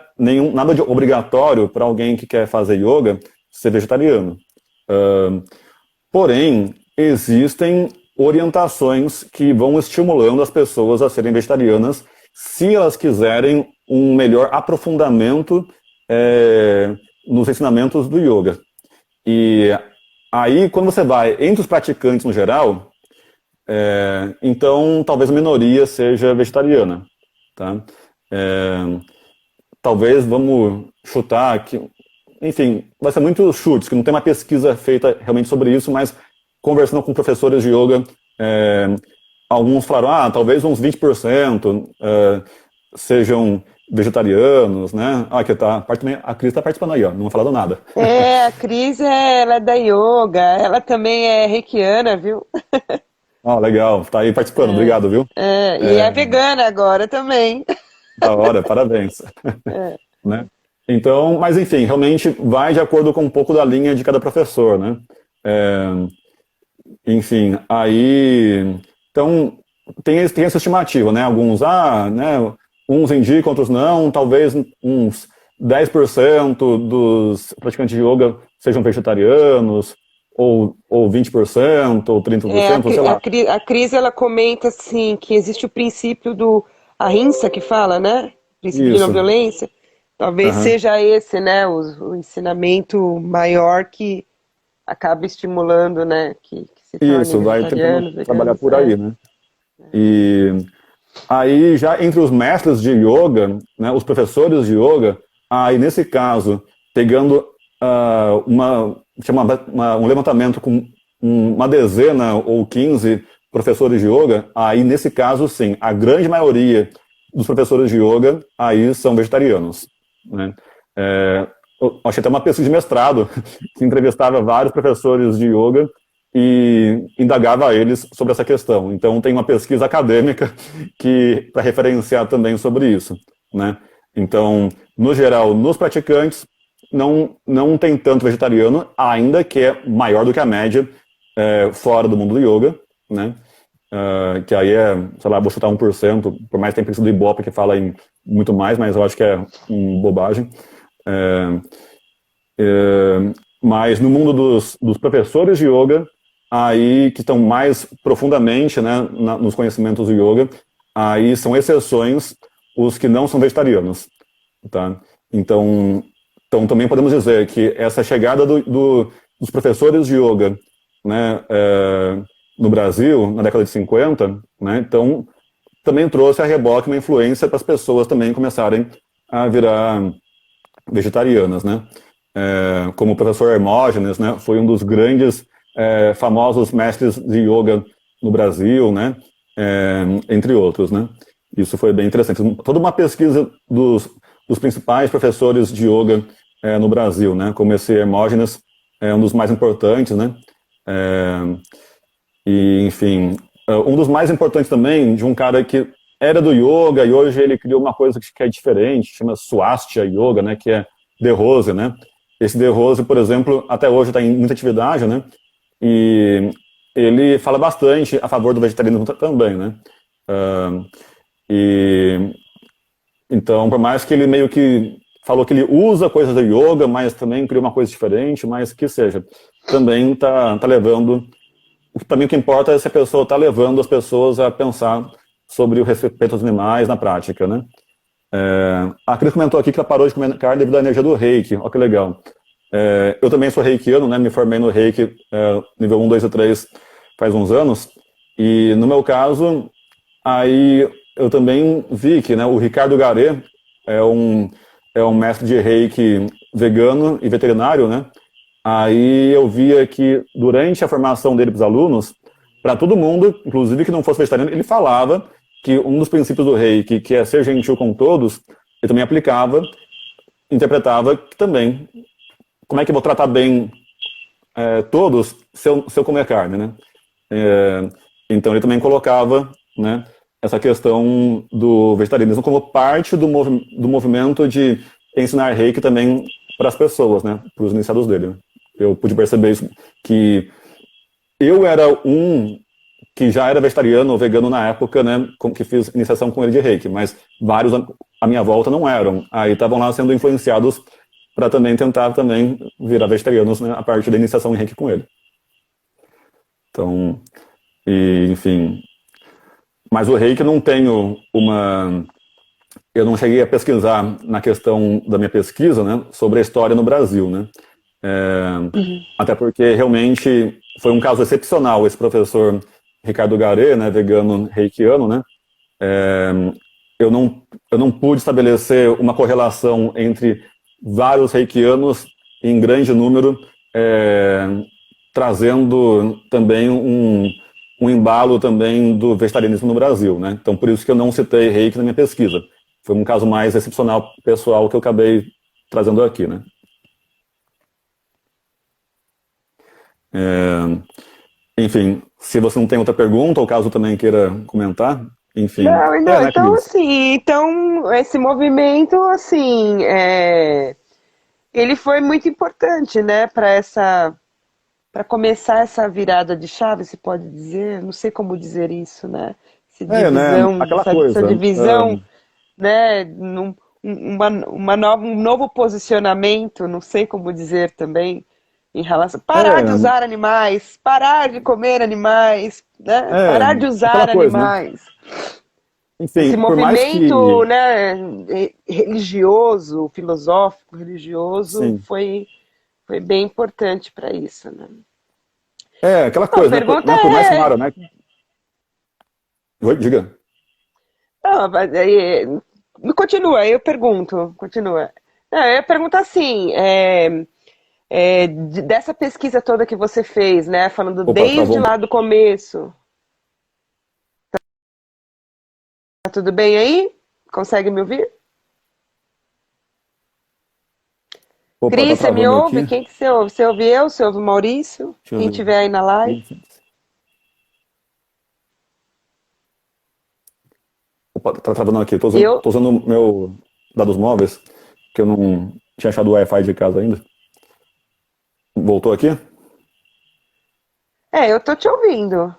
nada de obrigatório para alguém que quer fazer yoga ser vegetariano. Porém, existem orientações que vão estimulando as pessoas a serem vegetarianas se elas quiserem um melhor aprofundamento nos ensinamentos do yoga. E aí, quando você vai entre os praticantes no geral, então talvez a minoria seja vegetariana. Tá? Talvez vamos chutar que, enfim, vai ser muito chutes, que não tem uma pesquisa feita realmente sobre isso, mas conversando com professores de yoga, alguns falaram, talvez uns 20% sejam vegetarianos, né? Aqui tá, a Cris está participando aí, ó, não falando nada. A Cris, ela é da yoga, ela também é reikiana, viu? Legal, tá aí participando, obrigado, viu? E é vegana agora também. Da hora, parabéns. Né? Então, mas enfim, realmente vai de acordo com um pouco da linha de cada professor, né? Enfim, aí, então, tem essa estimativa, né? Alguns, né? Uns indicam, outros não, talvez uns 10% dos praticantes de yoga sejam vegetarianos, ou 20%, ou 30%, sei lá. A Cris, ela comenta, assim, que existe o princípio do ahimsa, que fala, né? Princípio de não violência. Talvez seja esse, né? O ensinamento maior que acaba estimulando, né? Que se torne isso, vai vegetariano, tentando trabalhar por aí, né? E aí, já entre os mestres de yoga, né, os professores de yoga, aí nesse caso, pegando um levantamento com uma dezena ou 15 professores de yoga, aí nesse caso, sim, a grande maioria dos professores de yoga aí são vegetarianos, né? Eu achei até uma pesquisa de mestrado que entrevistava vários professores de yoga e indagava a eles sobre essa questão. Então tem uma pesquisa acadêmica que para referenciar também sobre isso, né? Então, no geral, nos praticantes não tem tanto vegetariano, ainda que é maior do que a média fora do mundo do yoga, né? Que aí sei lá, vou chutar 1%, por mais que tenha pesquisa do Ibope que fala em muito mais, mas eu acho que é bobagem. Mas no mundo dos professores de yoga, aí que estão mais profundamente, né, nos conhecimentos do yoga, aí são exceções os que não são vegetarianos, tá? Então também podemos dizer que essa chegada dos professores de yoga, né, no Brasil, na década de 50, né, então também trouxe a reboque uma influência para as pessoas também começarem a virar vegetarianas, né? Como o professor Hermógenes, né, foi um dos grandes famosos mestres de yoga no Brasil, né, entre outros, né? Isso foi bem interessante. Toda uma pesquisa dos principais professores de yoga no Brasil, né, como esse Hermógenes é um dos mais importantes, né? E, enfim, um dos mais importantes também, de um cara que era do yoga e hoje ele criou uma coisa que é diferente, chama Swastika Yoga, né, que é De Rose, né? Esse De Rose, por exemplo, até hoje está em muita atividade, né? E ele fala bastante a favor do vegetarianismo também, né? Então, por mais que ele meio que falou que ele usa coisas do yoga, mas também criou uma coisa diferente, mas que seja, também tá levando. Também o que importa é se a pessoa está levando as pessoas a pensar sobre o respeito aos animais na prática, né? A Cris comentou aqui que ela parou de comer carne devido à energia do reiki. Olha que legal. Eu também sou reikiano, né? Me formei no reiki nível 1, 2 e 3 faz uns anos. E no meu caso, aí eu também vi que, né, o Ricardo Garê é um mestre de reiki vegano e veterinário, né? Aí eu via que durante a formação dele para os alunos, para todo mundo, inclusive que não fosse vegetariano, ele falava que um dos princípios do reiki, que é ser gentil com todos, ele também aplicava, interpretava que também, como é que eu vou tratar bem todos se eu comer carne, né? Então ele também colocava, né, essa questão do vegetarianismo como parte do movimento de ensinar reiki também para as pessoas, né, para os iniciados dele. Eu pude perceber isso, que eu era um que já era vegetariano ou vegano na época, né, que fiz iniciação com ele de reiki, mas vários à minha volta não eram. Aí estavam lá sendo influenciados para também tentar também virar vegetarianos, né, a partir da iniciação em reiki com ele. Então, enfim. Mas o reiki eu não tenho eu não cheguei a pesquisar na questão da minha pesquisa, né, sobre a história no Brasil, né? Até porque realmente foi um caso excepcional esse professor Ricardo Garê, né, vegano reikiano, né? Eu não pude estabelecer uma correlação entre vários reikianos em grande número, trazendo também um embalo também do vegetarianismo no Brasil, né? Então por isso que eu não citei reiki na minha pesquisa. Foi um caso mais excepcional pessoal que eu acabei trazendo aqui, né? Enfim, se você não tem outra pergunta, ou caso também queira comentar, enfim. Não, Né, então Cris? assim, então esse movimento, assim, ele foi muito importante, né, para começar essa virada de chave, se pode dizer, não sei como dizer isso, né, Né, aquela essa coisa. divisão, né, um novo posicionamento, não sei como dizer também, em relação, parar de É, usar animais, parar de comer animais, né, é, parar de aquela usar coisa, né? animais. Esse Enfim, por mais movimento, que, né, religioso, filosófico, religioso, sim, foi bem importante para isso, né? aquela Bom, a coisa, né? pergunta Por mais que uma é, área, né? Oi, diga. não, continua, eu pergunto, continua. Não, eu ia perguntar assim, dessa pesquisa toda que você fez, né, falando Opa, desde travou um lá pouco. do começo, tá tudo bem aí? Consegue me ouvir? Opa, tá Cris, você me travando aqui. ouve? Quem que você ouve? Você ouve eu? Você ouve o Maurício? Deixa eu Quem ver. tiver aí na live? Opa, tá travando aqui. Eu, Tô usando o meu dados móveis, que eu não tinha achado o Wi-Fi de casa ainda. Voltou aqui? eu tô te ouvindo.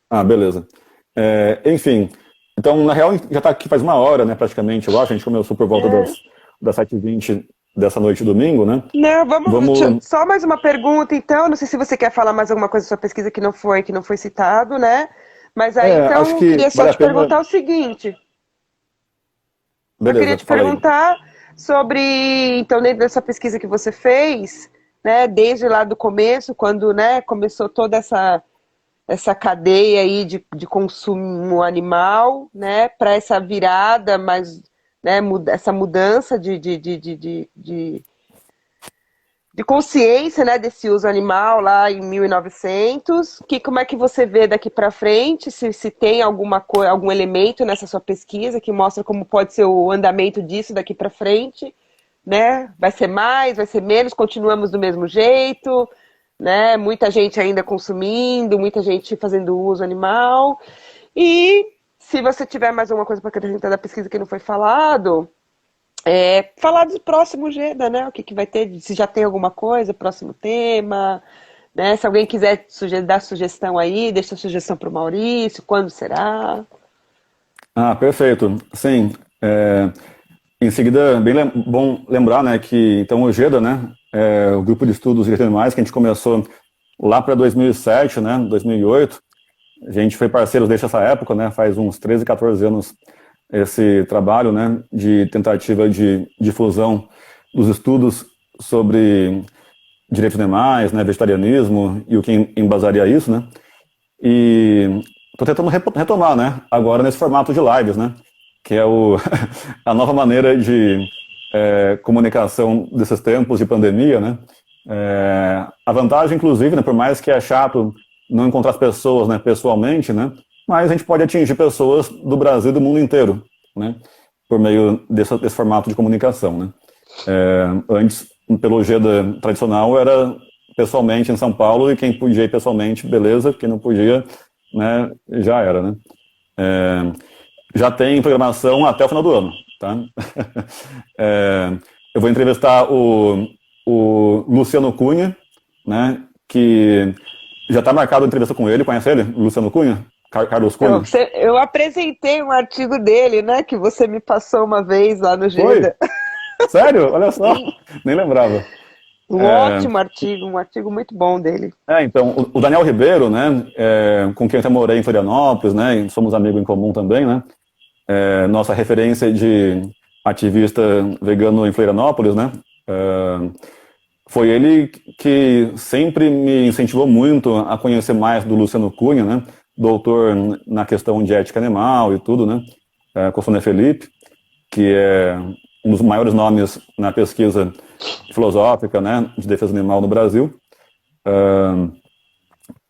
Ah, beleza. Enfim, então, na real, já está aqui faz uma hora, né, praticamente, eu acho. A gente começou por volta É. das 7h20 dessa noite de domingo, né? Não, vamos. Vamos. Só mais uma pergunta, então. Não sei se você quer falar mais alguma coisa da sua pesquisa que não foi citado, né? Mas aí, Acho então, eu que queria só vale a te pena. perguntar o seguinte. Eu queria Beleza, te fala aí. perguntar sobre, então, dentro dessa pesquisa que você fez, né, desde lá do começo, quando, né, começou toda essa cadeia aí de consumo animal, né, para essa virada, mas, né, essa mudança de consciência, né, desse uso animal lá em 1900, como é que você vê daqui para frente, se tem algum elemento nessa sua pesquisa que mostra como pode ser o andamento disso daqui para frente, né? Vai ser mais, vai ser menos, continuamos do mesmo jeito, né? Muita gente ainda consumindo, muita gente fazendo uso animal. E se você tiver mais alguma coisa para acrescentar da pesquisa que não foi falado, falar do próximo GEDA, né? O que vai ter, se já tem alguma coisa, próximo tema, né? Se alguém quiser dar sugestão aí, deixa a sugestão para o Maurício, quando será? Ah, perfeito. Sim. Em seguida, bom lembrar, né, que então o GEDA, né, o grupo de estudos de animais que a gente começou lá para 2007, né, 2008. A gente foi parceiros desde essa época, né, faz uns 13, 14 anos esse trabalho, né, de tentativa de difusão dos estudos sobre direitos de animais, né, vegetarianismo e o que embasaria isso, né? E estou tentando retomar, né, agora nesse formato de lives, né, que é a nova maneira de comunicação desses tempos de pandemia, né? A vantagem, inclusive, né, por mais que é chato não encontrar as pessoas, né, pessoalmente, né, mas a gente pode atingir pessoas do Brasil e do mundo inteiro, né, por meio desse formato de comunicação, né. Antes, pelo GEDA tradicional, era pessoalmente em São Paulo, e quem podia ir pessoalmente, beleza, quem não podia, né, já era, né. Já tem programação até o final do ano, tá? Eu vou entrevistar o Luciano Cunha, né, que já está marcado a entrevista com ele. Conhece ele, Luciano Cunha? Carlos Cunha? Eu apresentei um artigo dele, né, que você me passou uma vez lá no GEDA. Foi? Sério? Olha só, nem lembrava. Ótimo artigo, um artigo muito bom dele. Então, o Daniel Ribeiro, né, com quem eu até morei em Florianópolis, né, e somos amigos em comum também, né, nossa referência de ativista vegano em Florianópolis, né, foi ele que sempre me incentivou muito a conhecer mais do Luciano Cunha, né, doutor na questão de ética animal e tudo, né, com o Sônia Felipe, que é um dos maiores nomes na pesquisa filosófica, né, de defesa animal no Brasil.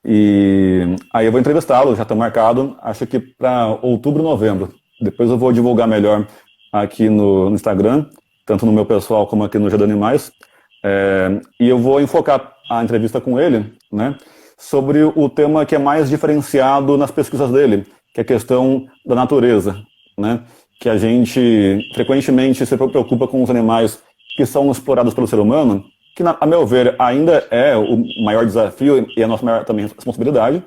E aí eu vou entrevistá-lo, já está marcado, acho que para outubro, novembro. Depois eu vou divulgar melhor aqui no Instagram, tanto no meu pessoal como aqui no GEDA Animais. E eu vou enfocar a entrevista com ele, né, sobre o tema que é mais diferenciado nas pesquisas dele, que é a questão da natureza, né, que a gente frequentemente se preocupa com os animais que são explorados pelo ser humano, que, a meu ver, ainda é o maior desafio e a nossa maior também responsabilidade,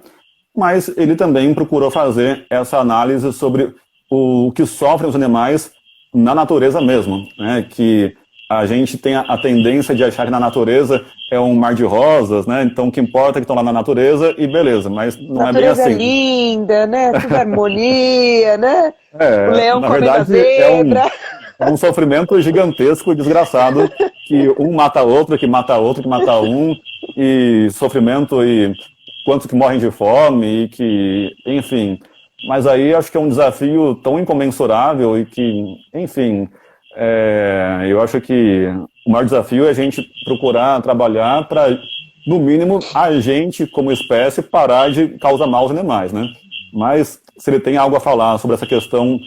mas ele também procurou fazer essa análise sobre o que sofrem os animais na natureza mesmo, né? Que a gente tem a tendência de achar que na natureza é um mar de rosas, né? Então o que importa é que estão lá na natureza e beleza, mas não é bem assim. Natureza linda, né? Tudo harmonia, né? O leão na comendo a verdade, zebra. É um sofrimento gigantesco e desgraçado, que um mata outro, que mata outro, que mata um, e sofrimento, e quantos que morrem de fome, e que, enfim. Mas aí acho que é um desafio tão incomensurável e que, enfim, eu acho que o maior desafio é a gente procurar trabalhar para, no mínimo, a gente, como espécie, parar de causar mal aos animais, né? Mas se ele tem algo a falar sobre essa questão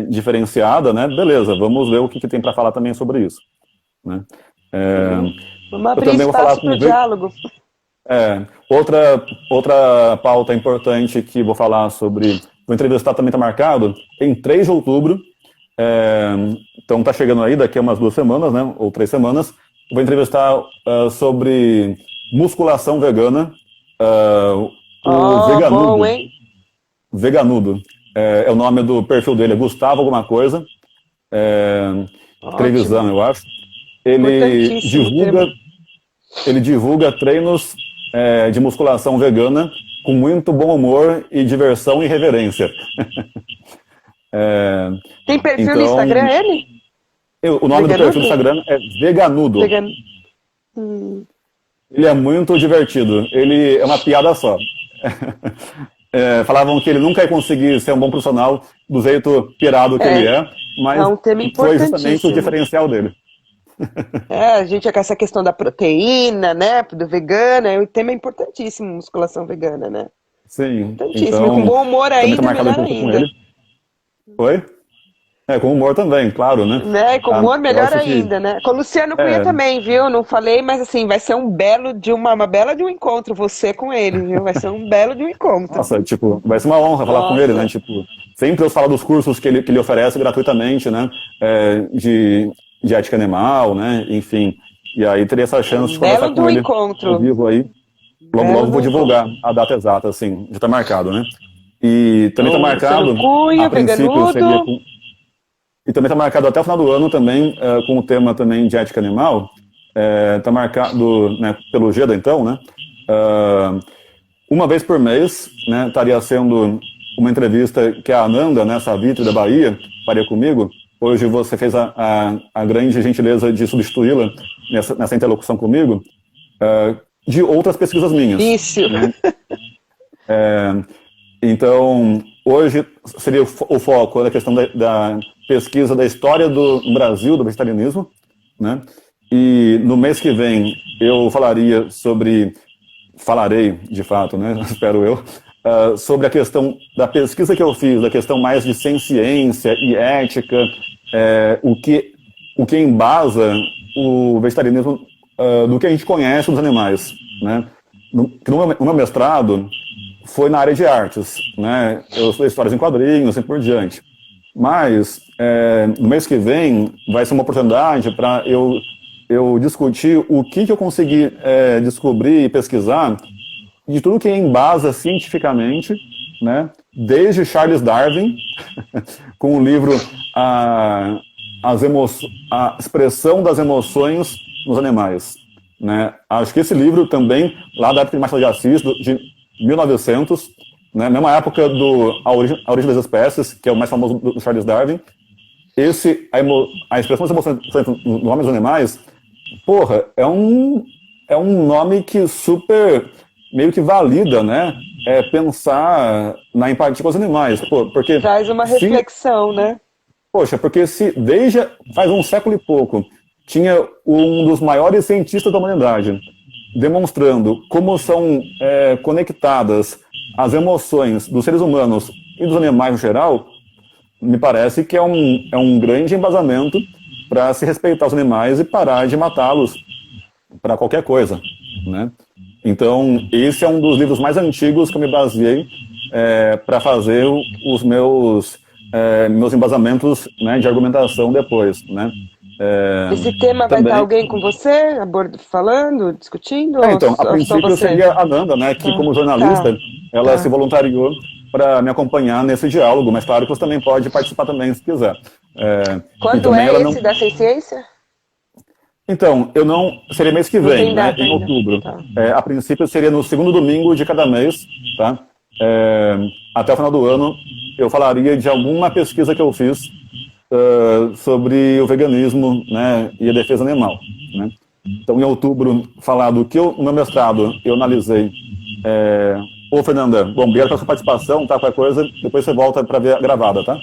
diferenciada, né? Beleza, vamos ver o que tem para falar também sobre isso, né? Vamos abrir espaço para o diálogo. Outra pauta importante que vou falar sobre, vou entrevistar, também está marcado, em 3 de outubro, então está chegando aí daqui a umas 2 semanas, né, ou 3 semanas, vou entrevistar sobre musculação vegana, o Veganudo. Bom, hein? Veganudo. É o nome do perfil dele, é Gustavo alguma coisa, Trevisan, eu acho. Ele divulga treinos de musculação vegana com muito bom humor e diversão e reverência. Tem perfil no Instagram, ele? O nome do perfil do Instagram é Veganudo. Ele é muito divertido. Ele é uma piada só. Falavam que ele nunca ia conseguir ser um bom profissional do jeito pirado que ele é, mas foi justamente o diferencial dele. A gente com essa questão da proteína, né, do vegano, o tema é importantíssimo, musculação vegana, né? Sim. Importantíssimo, então, com bom humor ainda, melhor ainda. Oi? Com humor também, claro, né? Com humor melhor ainda, né? Com o Luciano Cunha também, viu? Não falei, mas assim, vai ser uma bela de um encontro, você com ele, viu? Vai ser um belo de um encontro. Nossa, vai ser uma honra falar com ele, né? Sempre eu falo dos cursos que ele oferece gratuitamente, né? De ética animal, né? Enfim. E aí teria essa chance de conversar com ele ao vivo aí. Logo vou divulgar a data exata, assim, já tá marcado, né? E também tá marcado, a princípio seria e também está marcado até o final do ano também, com o tema também de ética animal. Está marcado, né, pelo GEDA, então, né? Uma vez por mês, né, estaria sendo uma entrevista que a Ananda, né, Savitri da Bahia, faria comigo. Hoje você fez a grande gentileza de substituí-la nessa interlocução comigo, de outras pesquisas minhas. Isso. Né? Então, hoje seria o foco da questão da pesquisa da história do Brasil, do vegetarianismo, né? E no mês que vem eu falarei, de fato, né? Espero eu, sobre a questão da pesquisa que eu fiz, da questão mais de ciência e ética, o que embasa o vegetarianismo do que a gente conhece dos animais, né? No meu mestrado foi na área de artes, né? Eu estudei histórias em quadrinhos, assim por diante. Mas no mês que vem vai ser uma oportunidade para eu discutir o que eu consegui descobrir e pesquisar de tudo que embasa cientificamente, né? Desde Charles Darwin, com o livro a expressão das emoções nos animais, né? Acho que esse livro também, lá da época de Machado de Assis, de 1900, né? Mesma época do A Origem das Espécies, que é o mais famoso do Charles Darwin, a expressão das emoções no homem e nos animais, porra, é um nome que super meio que valida, né? Pensar na empatia com os animais. Porque traz uma reflexão, né? Poxa, porque se desde faz um século e pouco tinha um dos maiores cientistas da humanidade demonstrando como são conectadas as emoções dos seres humanos e dos animais no geral, me parece que é um grande embasamento para se respeitar os animais e parar de matá-los para qualquer coisa, né? Então, esse é um dos livros mais antigos que eu me baseei para fazer os meus embasamentos, né, de argumentação depois, né? Esse tema também... vai estar alguém com você, falando, discutindo? Então, a princípio seria a Nanda, né, que como jornalista, ela se voluntariou para me acompanhar nesse diálogo, mas claro que você também pode participar também, se quiser. Quando esse da Ciência? Então, eu não... Seria mês que vem, né, em outubro. Tá. A princípio seria no segundo domingo de cada mês, tá? Até o final do ano, eu falaria de alguma pesquisa que eu fiz sobre o veganismo, né, e a defesa animal, né? Então, em outubro, falar do que no meu mestrado eu analisei. Ô, Fernanda, bom, obrigado pela sua participação, tá? Qualquer coisa, depois você volta para ver a gravada, tá?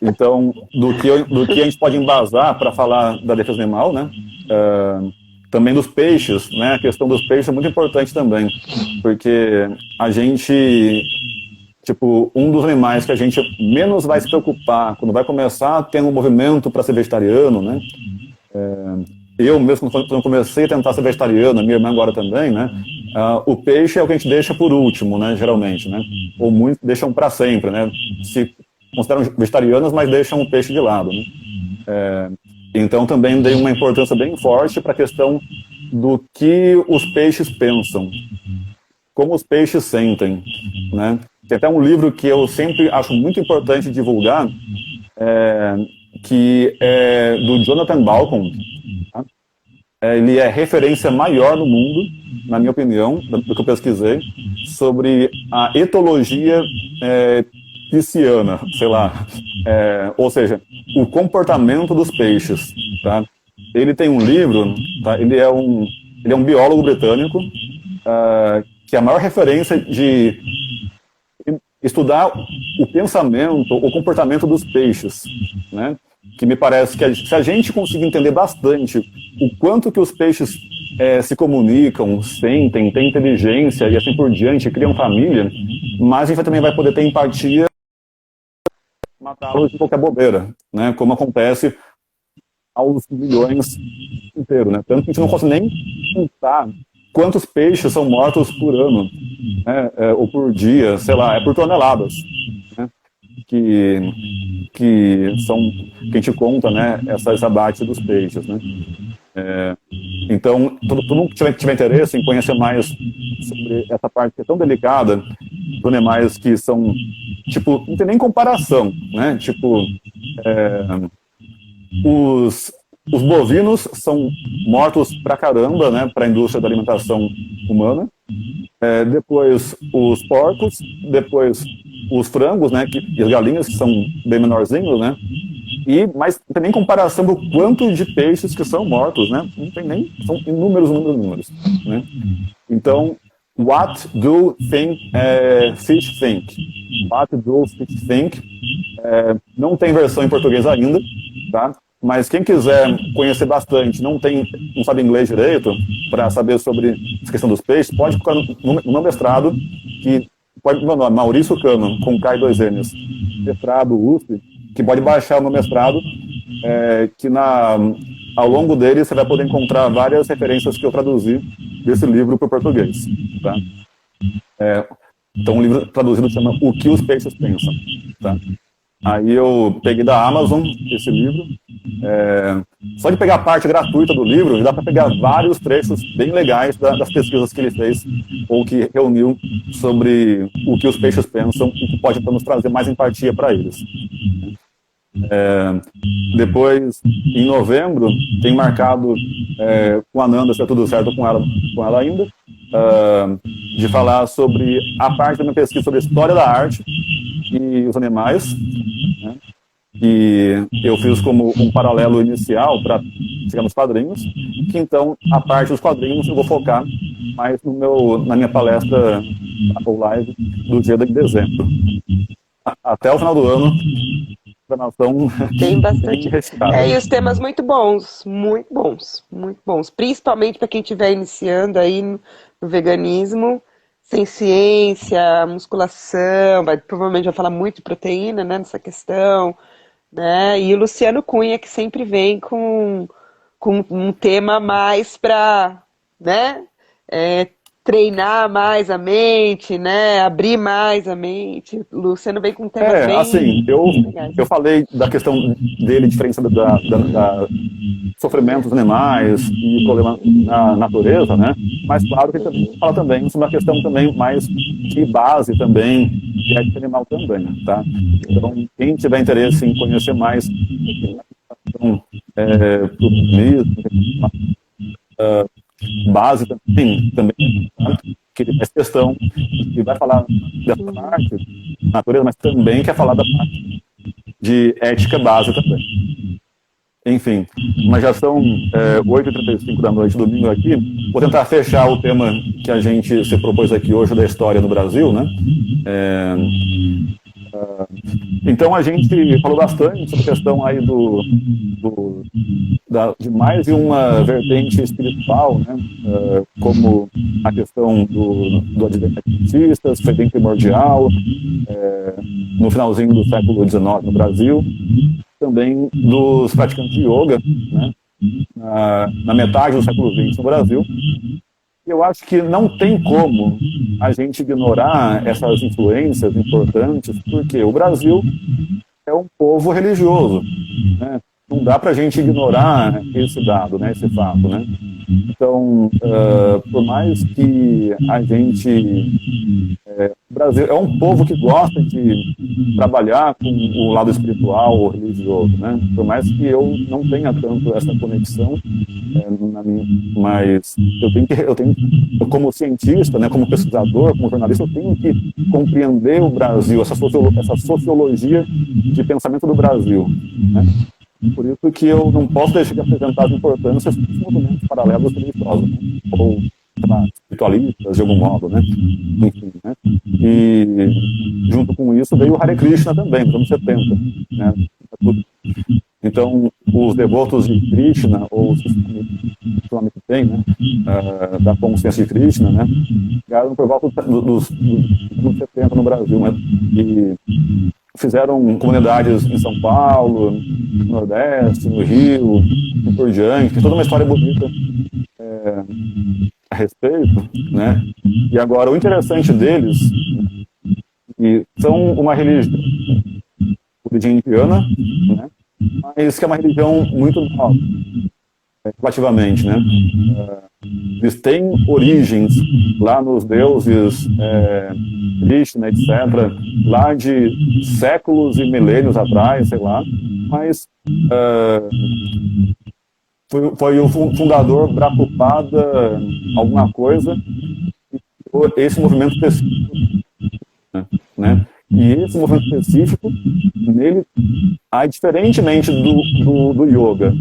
Então, do que a gente pode embasar para falar da defesa animal, né? Também dos peixes, né? A questão dos peixes é muito importante também, porque a gente, tipo, um dos animais que a gente menos vai se preocupar quando vai começar a ter um movimento para ser vegetariano, né? Eu mesmo, quando eu comecei a tentar ser vegetariano, minha irmã agora também, né? O peixe é o que a gente deixa por último, né? Geralmente, né? Ou muitos deixam para sempre, né? Se consideram vegetarianos, mas deixam o peixe de lado, né? Então também dei uma importância bem forte para a questão do que os peixes pensam, como os peixes sentem, né? Tem até um livro que eu sempre acho muito importante divulgar, que é do Jonathan Balcon. Tá? Ele é referência maior no mundo, na minha opinião, do que eu pesquisei, sobre a etologia pisciana, sei lá, ou seja, o comportamento dos peixes, tá? Ele tem um livro, tá? Ele é um biólogo britânico, que é a maior referência de estudar o pensamento, o comportamento dos peixes, né? Que me parece que se a gente conseguir entender bastante o quanto que os peixes se comunicam, sentem, têm inteligência e assim por diante, criam família, mas a gente também vai poder ter empatia, matá-los de qualquer bobeira, né? Como acontece aos milhões inteiro, né? Tanto que a gente não consegue nem contar quantos peixes são mortos por ano, né? Ou por dia, sei lá, por toneladas, né? Que a gente conta, né? Essa abate dos peixes, né? Então, todo mundo que tiver interesse em conhecer mais sobre essa parte que é tão delicada dos animais que são, tipo, não tem nem comparação, né? Tipo, os bovinos são mortos pra caramba, né? Para a indústria da alimentação humana. Depois os porcos, depois os frangos, né, e as galinhas, que são bem menorzinhos, né, mas não tem nem comparação do quanto de peixes que são mortos, né, não tem nem, são inúmeros, né. Então, what do fish think? What do fish think? Não tem versão em português ainda, tá? Mas quem quiser conhecer bastante, não sabe inglês direito, para saber sobre essa questão dos peixes, pode procurar no meu mestrado, meu nome, Maurício Cano, com K e 2 N's, mestrado USP, que pode baixar o meu mestrado, ao longo dele você vai poder encontrar várias referências que eu traduzi desse livro para o português, tá? Então, um livro traduzido chama O que os peixes pensam, tá? Aí eu peguei da Amazon esse livro. Só de pegar a parte gratuita do livro, dá para pegar vários trechos bem legais das pesquisas que ele fez ou que reuniu sobre o que os peixes pensam e que pode nos trazer mais empatia para eles. Depois, em novembro, tem marcado com a Nanda, se é tudo certo com ela ainda, de falar sobre a parte da minha pesquisa sobre a história da arte e os animais, né? E eu fiz como um paralelo inicial para chegar nos quadrinhos, que então a parte dos quadrinhos eu vou focar mais na minha palestra ou live do dia de dezembro. Até o final do ano, a programação tem bastante. E os temas muito bons, muito bons, muito bons. Principalmente para quem estiver iniciando aí no veganismo, sem ciência, musculação, provavelmente vai falar muito de proteína, né, nessa questão, né? E o Luciano Cunha, que sempre vem com um tema mais para, né, treinar mais a mente, né, abrir mais a mente. O Luciano vem com um tema bem... assim, eu falei da questão dele, diferença da sofrimento dos animais e problema na natureza, né? Mas claro que ele fala também sobre uma questão também mais de base também, de ética animal também, tá? Então, quem tiver interesse em conhecer mais base também que ele faz questão e vai falar dessa parte da natureza, mas também quer falar da parte de ética base também. Enfim, mas já são 8h35 da noite, domingo aqui. Vou tentar fechar o tema que a gente se propôs aqui hoje da história no Brasil, né? Então a gente falou bastante sobre a questão aí de mais de uma vertente espiritual, né? Como a questão do adventista, foi bem primordial, no finalzinho do século XIX no Brasil, também dos praticantes de yoga, né? Na metade do século XX no Brasil. Eu acho que não tem como a gente ignorar essas influências importantes, porque o Brasil é um povo religioso, né? Não dá para a gente ignorar esse dado, né, esse fato, né? Então, por mais que a gente... o Brasil é um povo que gosta de trabalhar com o lado espiritual ou religioso, né? Por mais que eu não tenha tanto essa conexão, mas eu tenho, como cientista, né, como pesquisador, como jornalista, eu tenho que compreender o Brasil, essa sociologia de pensamento do Brasil, né? Por isso que eu não posso deixar de apresentar as importâncias dos movimentos paralelos religiosos, né? Ou espiritualistas, de algum modo, né? Enfim, né? E junto com isso veio o Hare Krishna também, nos anos 70, né? Então, os devotos de Krishna, ou os que tem, né? Da consciência de Krishna, né? Chegaram por volta dos anos 70 no Brasil, né? E fizeram comunidades em São Paulo, no Nordeste, no Rio, e por diante. Tem toda uma história bonita a respeito, né? E agora, o interessante deles, que são uma religião indiana, né? Mas que é uma religião muito nova, relativamente, né? Eles têm origens lá nos deuses Krishna, etc., lá de séculos e milênios atrás, sei lá, mas foi o fundador Prabhupada alguma coisa, esse movimento específico, né? E esse movimento específico, nele, diferentemente do yoga,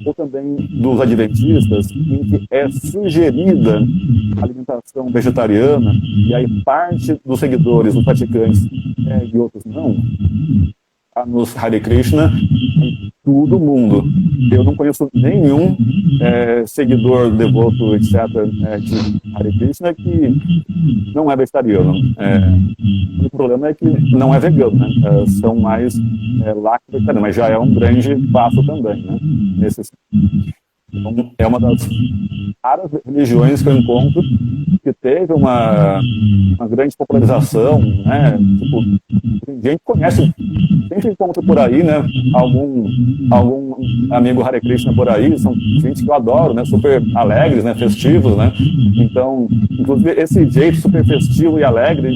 ou também dos adventistas, em que é sugerida a alimentação vegetariana, e aí parte dos seguidores, dos praticantes, e outros não, nos Hare Krishna, todo mundo. Eu não conheço nenhum seguidor, devoto, etc., de Hare Krishna que não é vegetariano. O problema é que não é vegano, né? São mais lacto-vegetarianos, mas já é um grande passo também, né? Então, é uma das raras religiões que eu encontro que teve uma grande popularização, né? Tipo, gente conhece, sempre encontra por aí, né? Algum amigo Hare Krishna por aí, são gente que eu adoro, né? Super alegres, né? Festivos, né? Então, inclusive, esse jeito super festivo e alegre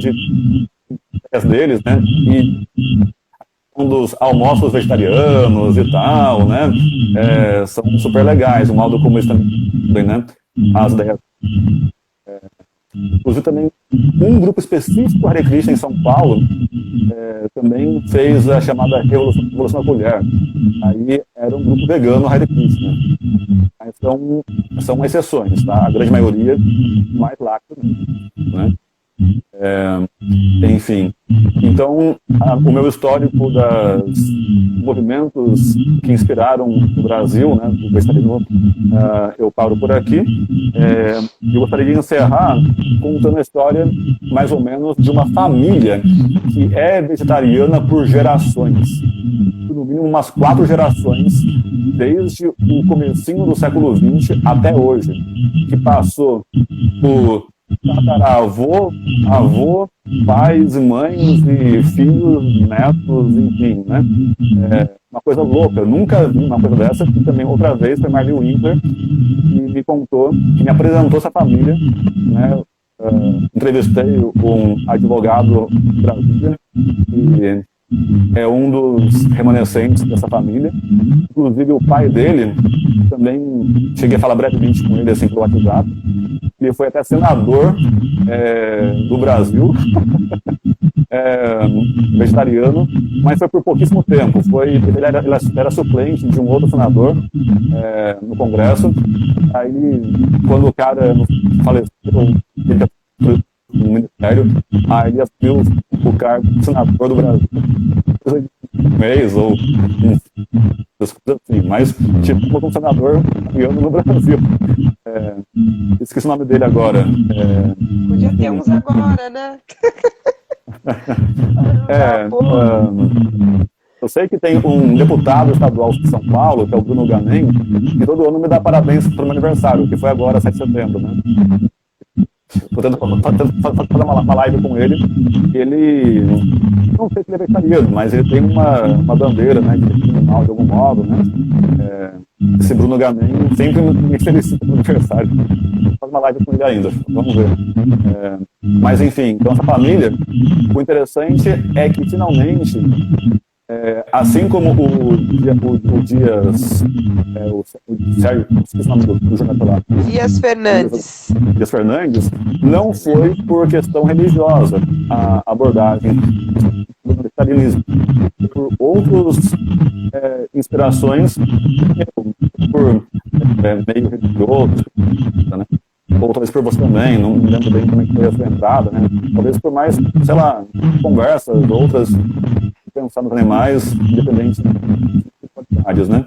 deles, né? E um dos almoços vegetarianos e tal, né? São super legais, um modo como eles também, né? As ideias. Inclusive também um grupo específico Hare Krishna em São Paulo também fez a chamada Revolução da Colher. Aí era um grupo vegano Hare Krishna. Aí são exceções, tá? A grande maioria mais lacto, né? Enfim, então o meu histórico dos movimentos que inspiraram o Brasil, né, do vegetarianismo, eu paro por aqui. Eu gostaria de encerrar contando a história mais ou menos de uma família que é vegetariana por gerações, no mínimo umas 4 gerações, desde o comecinho do século XX até hoje, que passou por tataravô, avô, pais e mães e filhos, netos, enfim, né? Uma coisa louca, eu nunca vi uma coisa dessa, e também outra vez foi Marli Winkler que me contou, que me apresentou essa família, né? Entrevistei um advogado de Brasília, que é um dos remanescentes dessa família. Inclusive o pai dele, também cheguei a falar brevemente com ele assim pelo WhatsApp. Ele foi até senador do Brasil, vegetariano, mas foi por pouquíssimo tempo. Ele era suplente de um outro senador no Congresso. Aí, quando o cara faleceu, ele no ministério, aí ele assumiu o cargo de senador do Brasil. Um mês ou assim, mas tipo um senador no Brasil. Esqueci o nome dele agora. Podia ter uns agora, né? Eu sei que tem um deputado estadual de São Paulo, que é o Bruno Ganem, que todo ano me dá parabéns pelo meu aniversário, que foi agora, 7 de setembro, né? Estou tentando fazer uma live com ele. Ele, não sei se ele é vegetariano, mas ele tem uma bandeira, né, de animal de algum modo, né? Esse Bruno Ganem sempre me felicita pelo aniversário. Vou fazer uma live com ele ainda, vamos ver. Mas enfim, então essa família, o interessante é que finalmente, assim como o Sérgio, esqueci o nome do jornalista lá. Dias Fernandes. Dias Fernandes, não foi por questão religiosa a abordagem do vegetarianismo, por outras inspirações, por meio religioso, né? Ou talvez por você também, não me lembro bem como é que foi a sua entrada, né? Talvez por mais, sei lá, conversas, outras, pensar nos animais, independente de qualidades, né?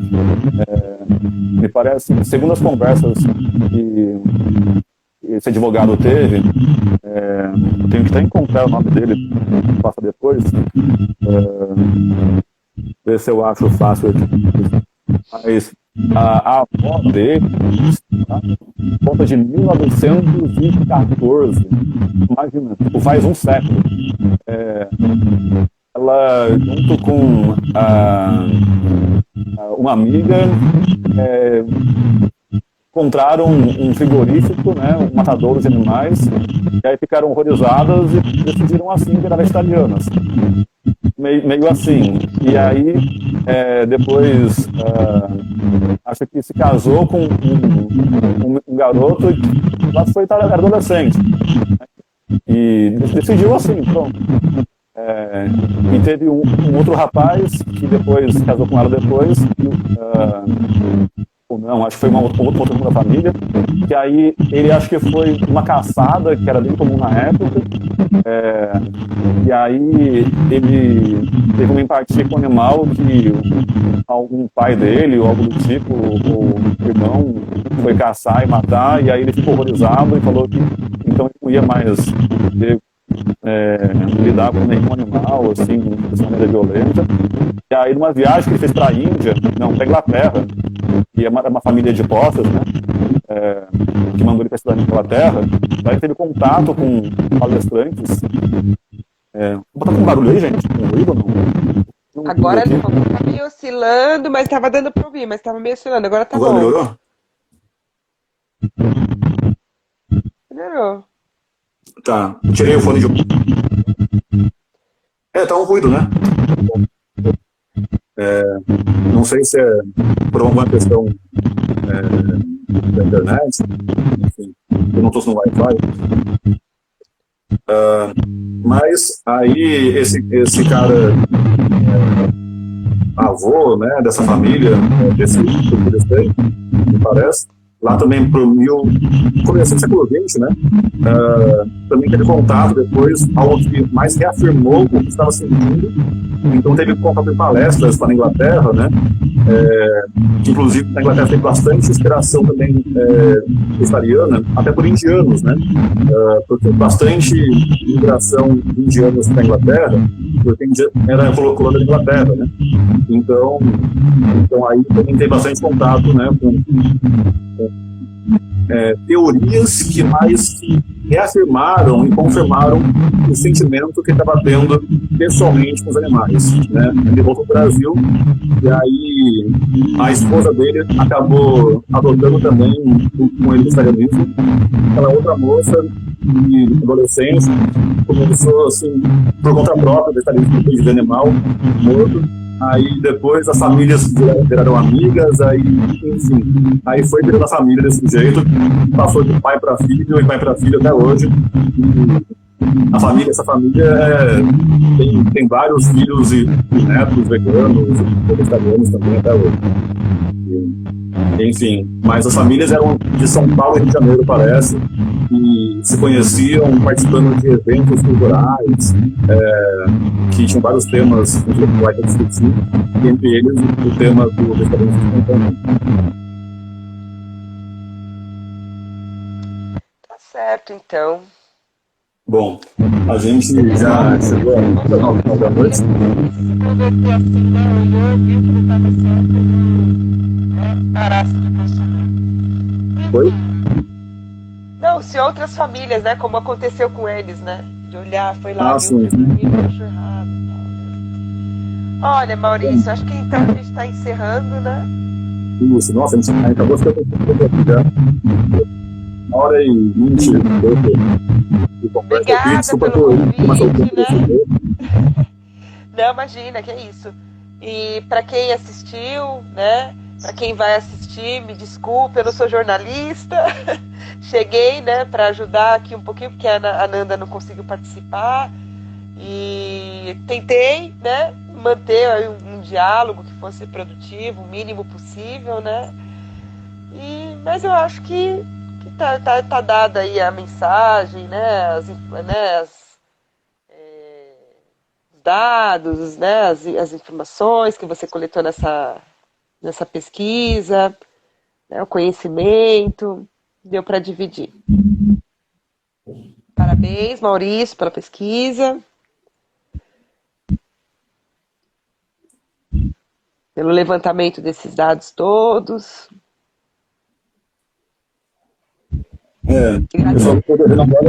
Me parece, segundo as conversas que esse advogado teve, tenho que até encontrar o nome dele, passa depois, ver se eu acho fácil aqui. Mas a avó dele, conta de 1914, imagina, faz um século. Ela, junto com uma amiga, encontraram um frigorífico, né, um matadouro de animais, e aí ficaram horrorizadas e decidiram assim virar vegetarianas. Meio assim. E aí, depois, acho que se casou com um garoto que lá foi adolescente. E decidiu assim, pronto. E teve um outro rapaz que depois casou com ela depois, ou não, acho que foi uma outra da família, que aí ele acho que foi uma caçada, que era bem comum na época, e aí ele teve uma empatia com o animal que algum pai dele, ou algo do tipo, ou irmão, foi caçar e matar, e aí ele ficou horrorizado e falou que então ele não ia mais lidar com nenhum animal, assim, de maneira violenta. E aí, numa viagem que ele fez para a Índia, não, para a Inglaterra, e é uma família de postas, né, que mandou ele para estudar na Inglaterra, aí ele teve contato com palestrantes. Vou botar com barulho aí, gente? Com ruído ou não? Agora não, tá meio oscilando, mas tava dando para ouvir, mas tava meio oscilando, agora tá agora bom. Melhorou? Melhorou. Tá, tirei o fone de... tá um ruído, né? Não sei se é por alguma questão da internet, enfim, eu não estou no Wi-Fi. Mas aí esse cara, avô, né, dessa família, desse me parece, lá também pro começo do século XX, né, também teve contato depois, algo que mais reafirmou o que estava sentindo. Então teve contato em palestras para a Inglaterra, né, que inclusive na Inglaterra tem bastante inspiração também vegetariana, até por indianos, né, porque tem bastante migração de indianos para a Inglaterra, porque era colônia da Inglaterra, né, então aí também tem bastante contato, né, com teorias que mais reafirmaram e confirmaram o sentimento que ele estava tendo pessoalmente com os animais, né? Ele voltou para o Brasil e aí a esposa dele acabou adotando também com ele o vegetarianismo. Aquela outra moça de adolescência começou assim por conta própria, vegetarianismo de animal morto. Aí depois as famílias viraram amigas, aí, enfim, aí foi virando a família desse jeito, passou de pai para filho e pai para filho até hoje. E essa família tem vários filhos e netos veganos, vegetarianos também até hoje. Enfim, mas as famílias eram de São Paulo e Rio de Janeiro, parece, e se conheciam participando de eventos culturais, que tinham vários temas intelectuais a discutir, e entre eles o tema do vegetarianismo também. Tá certo, então. Bom, a gente já chegou ao final da noite. Se converter assim, né? Olhou, viu que não estava certo, né? Parasse de consumir. Foi? Não, se outras famílias, né? Como aconteceu com eles, né? De olhar, foi lá, viu sim. que o menino achou errado. Olha, Maurício, acho que então a gente está encerrando, né? Isso, nossa, a gente acabou ficando já. 1h20 de conversa. Obrigada Desculpa pelo por mais algum convite, né? Não, imagina, que é isso. E para quem assistiu, né? Para quem vai assistir, me desculpe, eu não sou jornalista. Cheguei, né, para ajudar aqui um pouquinho, porque a Nanda não conseguiu participar. E tentei, né, manter aí um diálogo que fosse produtivo, o mínimo possível, né? Mas eu acho que tá dada aí a mensagem, né? Os dados, né? As informações que você coletou nessa pesquisa, né? O conhecimento, deu para dividir. Parabéns, Maurício, pela pesquisa. Pelo levantamento desses dados todos.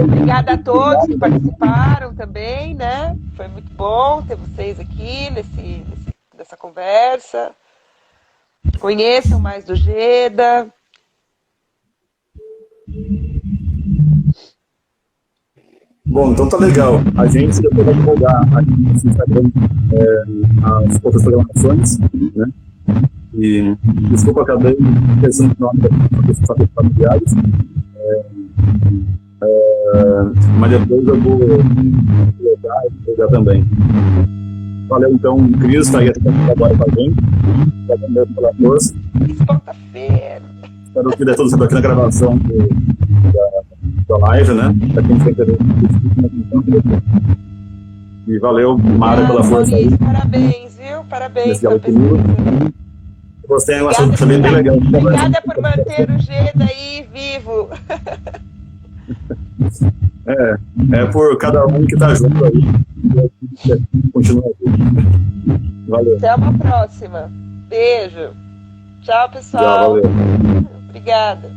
Obrigada a todos que participaram também, né? Foi muito bom ter vocês aqui nessa conversa. Conheçam mais do GEDA. Bom, então tá legal. A gente depois vai divulgar aqui no Instagram as outras programações, né? E desculpa, acabei pensando no nome das pessoas familiares. Mas depois eu vou colocar e pegar também. Valeu, então, Cris, está aí agora com a gente. Obrigado mesmo pela força. Quarta-feira. Espero que dê tudo certo aqui na gravação da live, né? Para quem tem interesse. E valeu, Mara, pela força aí. Parabéns, viu? Parabéns pela pesquisa. Você é um assunto também bem legal. Obrigada por manter o G daí vivo. É por cada um que está junto aí. Continua aqui. Valeu. Até uma próxima. Beijo. Tchau, pessoal. Tchau, valeu. Obrigada.